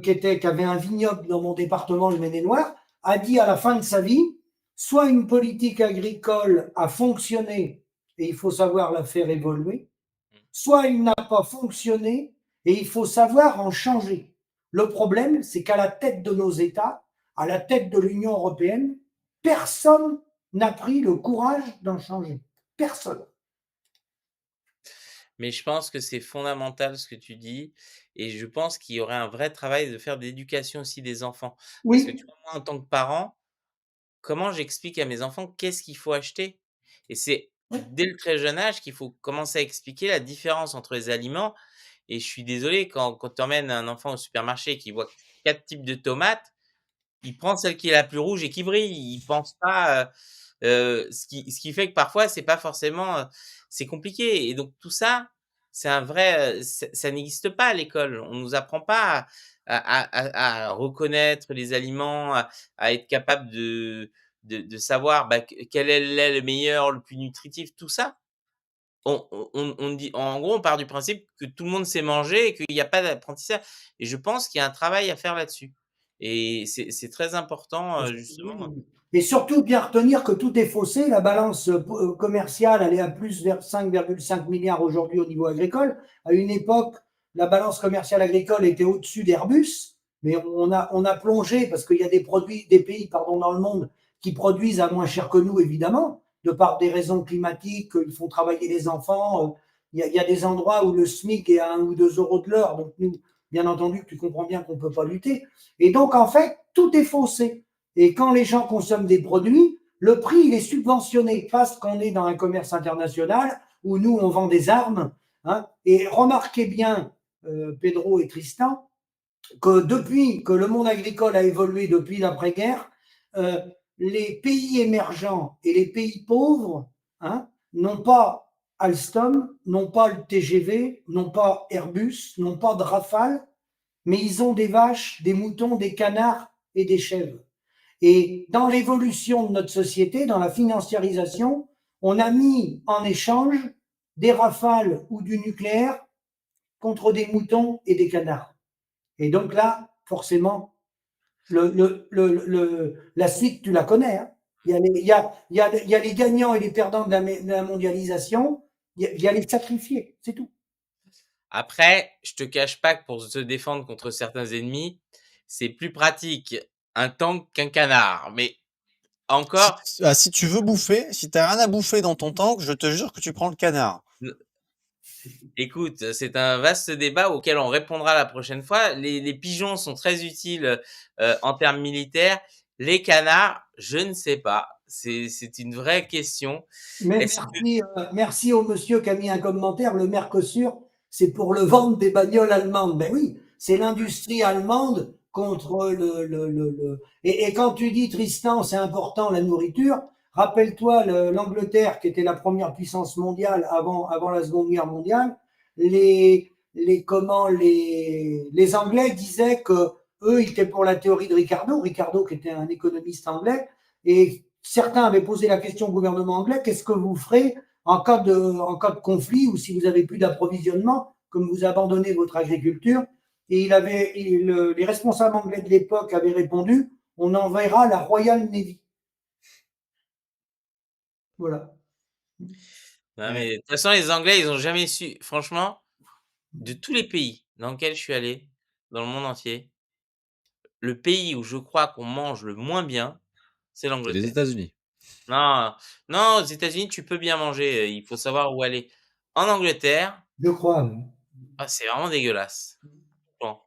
qui avait un vignoble dans mon département, le Maine-et-Loire, a dit à la fin de sa vie, soit une politique agricole a fonctionné et il faut savoir la faire évoluer, soit il n'a pas fonctionné et il faut savoir en changer. Le problème, c'est qu'à la tête de nos États, à la tête de l'Union européenne, personne n'a pris le courage d'en changer. Personne. mais je pense que c'est fondamental ce que tu dis et je pense qu'il y aurait un vrai travail de faire d'éducation aussi des enfants. Parce que Oui, tu vois, moi, en tant que parent, comment j'explique à mes enfants qu'est-ce qu'il faut acheter? Et c'est dès le très jeune âge qu'il faut commencer à expliquer la différence entre les aliments et je suis désolé quand tu emmènes un enfant au supermarché et qu'il voit 4 types de tomates, il prend celle qui est la plus rouge et qui brille. Il pense pas, ce qui fait que parfois c'est pas forcément, c'est compliqué et donc tout ça, c'est un vrai, ça n'existe pas à l'école. On nous apprend pas à reconnaître les aliments, à être capable de savoir, bah, quel est le lait le meilleur, le plus nutritif, tout ça. On dit en gros, on part du principe que tout le monde sait manger et qu'il y a pas d'apprentissage et je pense qu'il y a un travail à faire là-dessus et c'est très important, justement. et surtout bien retenir que tout est faussé. La balance commerciale, elle est à plus vers 5,5 milliards aujourd'hui au niveau agricole. À une époque, la balance commerciale agricole était au-dessus d'Airbus, mais on a plongé parce qu'il y a des pays pardon, dans le monde qui produisent à moins cher que nous, évidemment, de par des raisons climatiques, ils font travailler les enfants. Il y a des endroits où le SMIC est à 1 ou 2 euros de l'heure. Donc, nous, bien entendu, tu comprends bien qu'on ne peut pas lutter. Et donc, en fait, tout est faussé. Et quand les gens consomment des produits, le prix, il est subventionné parce qu'on est dans un commerce international où nous, on vend des armes. Hein. Et remarquez bien, Pedro et Tristan, que depuis que le monde agricole a évolué depuis l'après-guerre, euh, les pays émergents et les pays pauvres hein, n'ont pas Alstom, n'ont pas le TGV, n'ont pas Airbus, n'ont pas de Rafale, mais ils ont des vaches, des moutons, des canards et des chèvres. Et dans l'évolution de notre société, dans la financiarisation, on a mis en échange des rafales ou du nucléaire contre des moutons et des canards. Et donc là, forcément, la suite, tu la connais. Hein. Il y a les gagnants et les perdants de la mondialisation. Il y a les sacrifiés, c'est tout. Après, je te cache pas que pour se défendre contre certains ennemis, c'est plus pratique un tank qu'un canard, mais encore Si tu veux bouffer, si tu as rien à bouffer dans ton tank, je te jure que tu prends le canard. écoute, c'est un vaste débat auquel on répondra la prochaine fois. Les pigeons sont très utiles, en termes militaires. Les canards, je ne sais pas. C'est une vraie question. Mais Est-ce que merci au monsieur qui a mis un commentaire. Le Mercosur, c'est pour le vendre des bagnoles allemandes. Ben oui, c'est l'industrie allemande contre Et quand tu dis, Tristan, c'est important la nourriture, rappelle-toi l'Angleterre, qui était la première puissance mondiale avant la Seconde Guerre mondiale. Les Anglais disaient que eux, ils étaient pour la théorie de Ricardo qui était un économiste anglais, et certains avaient posé la question au gouvernement anglais, qu'est-ce que vous ferez en cas de conflit ou si vous n'avez plus d'approvisionnement, comme vous abandonnez votre agriculture. Et les responsables anglais de l'époque avaient répondu, on enverra la Royal Navy. Voilà. non, Ouais. mais de toute façon, les Anglais, ils ont jamais su franchement, de tous les pays dans lesquels je suis allé, dans le monde entier, le pays où je crois qu'on mange le moins bien, c'est C'est les l'Angleterre. États-Unis. Non, non, aux États-Unis, tu peux bien manger, il faut savoir où aller. En Angleterre, Je crois. ah, c'est vraiment dégueulasse. Bon,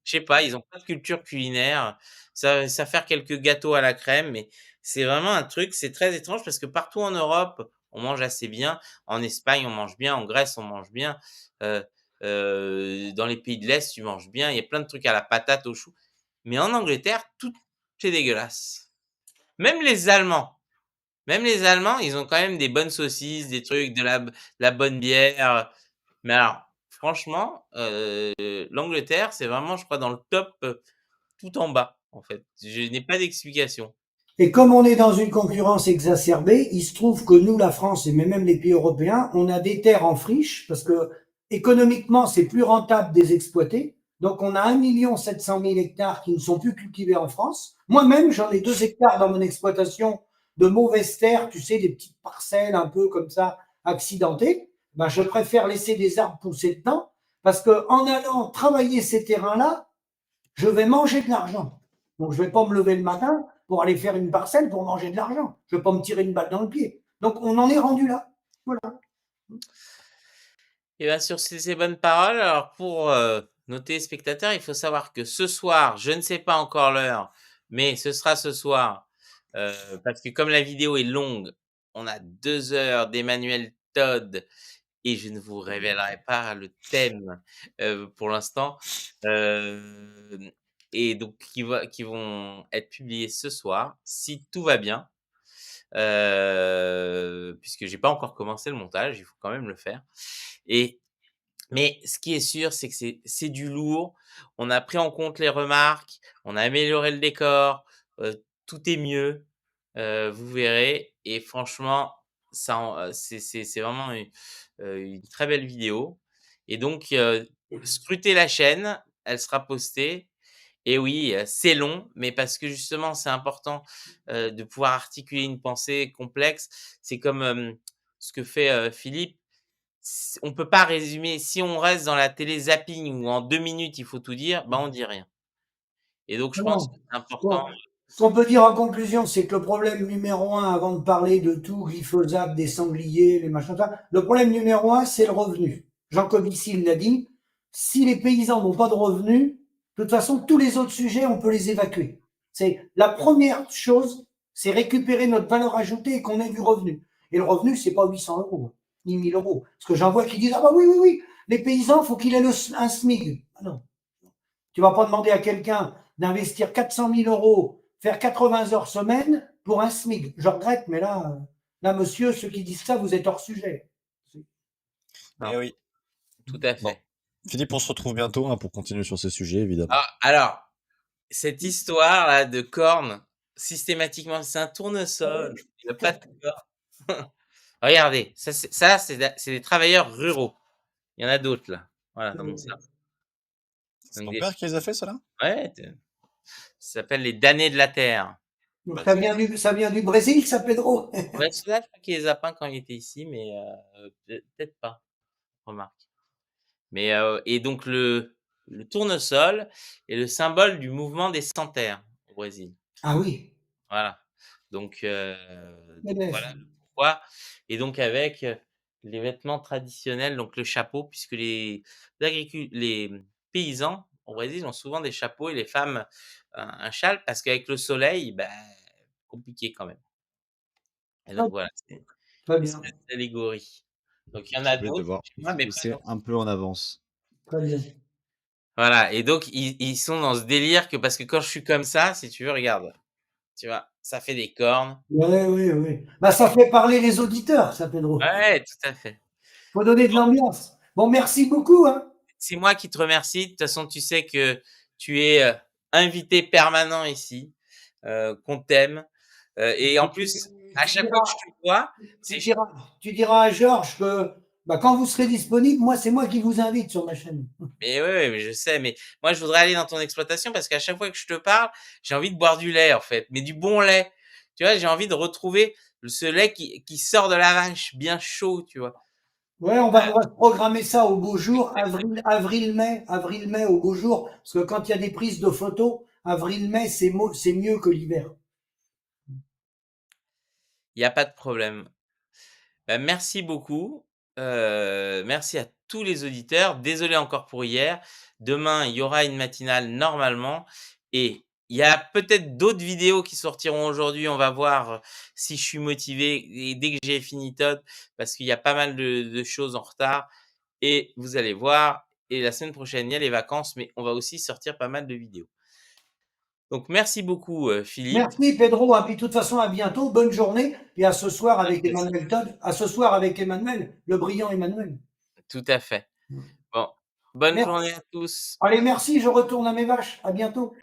je sais pas, ils ont pas de culture culinaire. Ça faire quelques gâteaux à la crème, mais c'est vraiment un truc, c'est très étrange parce que partout en Europe, on mange assez bien. En Espagne, on mange bien, en Grèce, on mange bien. Heu Dans les pays de l'Est, tu manges bien. Il y a plein de trucs à la patate, au chou. Mais en Angleterre, tout est dégueulasse. Même les Allemands. Même les Allemands, ils ont quand même des bonnes saucisses, des trucs, de la bonne bière. Mais alors, franchement, l'Angleterre, c'est vraiment, je crois, dans le top, tout en bas, en fait. Je n'ai pas d'explication. Et comme on est dans une concurrence exacerbée, il se trouve que nous, la France et même les pays européens, on a des terres en friche parce que économiquement, c'est plus rentable de les exploiter. Donc, on a 1 700 000 hectares qui ne sont plus cultivés en France. Moi-même, j'en ai 2 hectares dans mon exploitation de mauvaises terres, tu sais, des petites parcelles un peu comme ça, accidentées. Ben, je préfère laisser des arbres pousser dedans parce que en allant travailler ces terrains-là, je vais manger de l'argent. Donc, je ne vais pas me lever le matin pour aller faire une parcelle pour manger de l'argent. Je ne vais pas me tirer une balle dans le pied. Donc, on en est rendu là. Voilà. Et bien, sur ces bonnes paroles, alors pour nos téléspectateurs, il faut savoir que ce soir, je ne sais pas encore l'heure, mais ce sera ce soir, parce que comme la vidéo est longue, on a 2 heures d'Emmanuel Todd et je ne vous révélerai pas le thème pour l'instant. Et donc, qui vont être publiés ce soir, si tout va bien, puisque j'ai pas encore commencé le montage, il faut quand même le faire. Mais ce qui est sûr, c'est que c'est du lourd. On a pris en compte les remarques, on a amélioré le décor, tout est mieux, vous verrez. Et franchement, c'est vraiment une très belle vidéo. Et donc, scrutez la chaîne, elle sera postée. Et oui, c'est long, mais parce que justement, c'est important de pouvoir articuler une pensée complexe. C'est comme ce que fait Philippe. On peut pas résumer. Si on reste dans la télé zapping où en 2 minutes il faut tout dire, ben on dit rien. Et donc je pense Non. que c'est important. Bon. Ce qu'on peut dire en conclusion, c'est que le problème numéro un, avant de parler de tout, glyphosate, des sangliers, les machins, ça, le problème numéro un, c'est le revenu. Jean Covici l'a dit. Si les paysans n'ont pas de revenus, de toute façon, tous les autres sujets, on peut les évacuer. C'est la première chose, c'est récupérer notre valeur ajoutée et qu'on ait du revenu. Et le revenu, c'est pas 800 euros, ni 1000 euros. Parce que j'en vois qui disent, ah bah oui, oui, oui, les paysans, faut qu'il ait un SMIC. Ah non. Tu vas pas demander à quelqu'un d'investir 400 000 euros, faire 80 heures semaine pour un SMIC. Je regrette, mais là, monsieur, ceux qui disent ça, vous êtes hors sujet. Eh oui. Tout à Bon. fait. Philippe, on se retrouve bientôt hein, pour continuer sur ces sujets, évidemment. Alors, cette histoire là de cornes, systématiquement, c'est un tournesol. Il n'a pas de cornes. Regardez, ça c'est des travailleurs ruraux. Il y en a d'autres là. Voilà, dans mon salon. C'est Donc ton père qui les a fait, cela? ouais, ça s'appelle les damnés de la terre. Donc, ça vient du Brésil, ça, Pedro? Ouais, celui-là, je crois qu'il les a peints quand il était ici, mais peut-être pas, remarque. Mais et donc le tournesol est le symbole du mouvement des sans-terre au Brésil. Ah oui. Voilà. Donc Mais voilà le pourquoi. Et donc avec les vêtements traditionnels, donc le chapeau, puisque les paysans au Brésil ont souvent des chapeaux et les femmes un châle, parce qu'avec le soleil, bah, compliqué quand même. Et donc voilà, c'est Très une bien, espèce d'allégorie. Donc il y en a d'autres chez moi, mais pas c'est un peu en avance. très bien. voilà. Et donc ils sont dans ce délire que parce que quand je suis comme ça, si tu veux, regarde, tu vois, ça fait des cornes. Oui, oui, oui. Bah, ça fait parler les auditeurs, ça, Pedro. Ouais, tout à fait. Faut donner de l'ambiance. Bon, merci beaucoup, hein. C'est moi qui te remercie. De toute façon, tu sais que tu es invité permanent ici, qu'on t'aime. Et en plus, à chaque fois que je te vois, Tu c'est diras, tu diras à Georges que bah, quand vous serez disponible, moi, c'est moi qui vous invite sur ma chaîne. mais ouais, mais je sais, mais moi je voudrais aller dans ton exploitation parce qu'à chaque fois que je te parle, j'ai envie de boire du lait en fait, mais du bon lait. Tu vois, j'ai envie de retrouver ce lait qui sort de la vache, bien chaud, tu vois. Ouais, on va programmer ça au beau jour, avril-mai au beau jour, parce que quand il y a des prises de photos, avril-mai, c'est mieux que l'hiver. Il n'y a pas de problème. Bah, merci beaucoup. Merci à tous les auditeurs. Désolé encore pour hier. Demain, il y aura une matinale normalement et il y a peut-être d'autres vidéos qui sortiront aujourd'hui. On va voir si je suis motivé et dès que j'ai fini Todd, parce qu'il y a pas mal de choses en retard et vous allez voir, et la semaine prochaine, il y a les vacances, mais on va aussi sortir pas mal de vidéos. Donc merci beaucoup, Philippe. Merci Pedro, puis de toute façon à bientôt, bonne journée, et à ce soir Ouais, avec Emmanuel Todd, à ce soir avec Emmanuel, le brillant Emmanuel. Tout à fait. Bon, bonne Merci. journée à tous. Allez, merci, je retourne à mes vaches, à bientôt.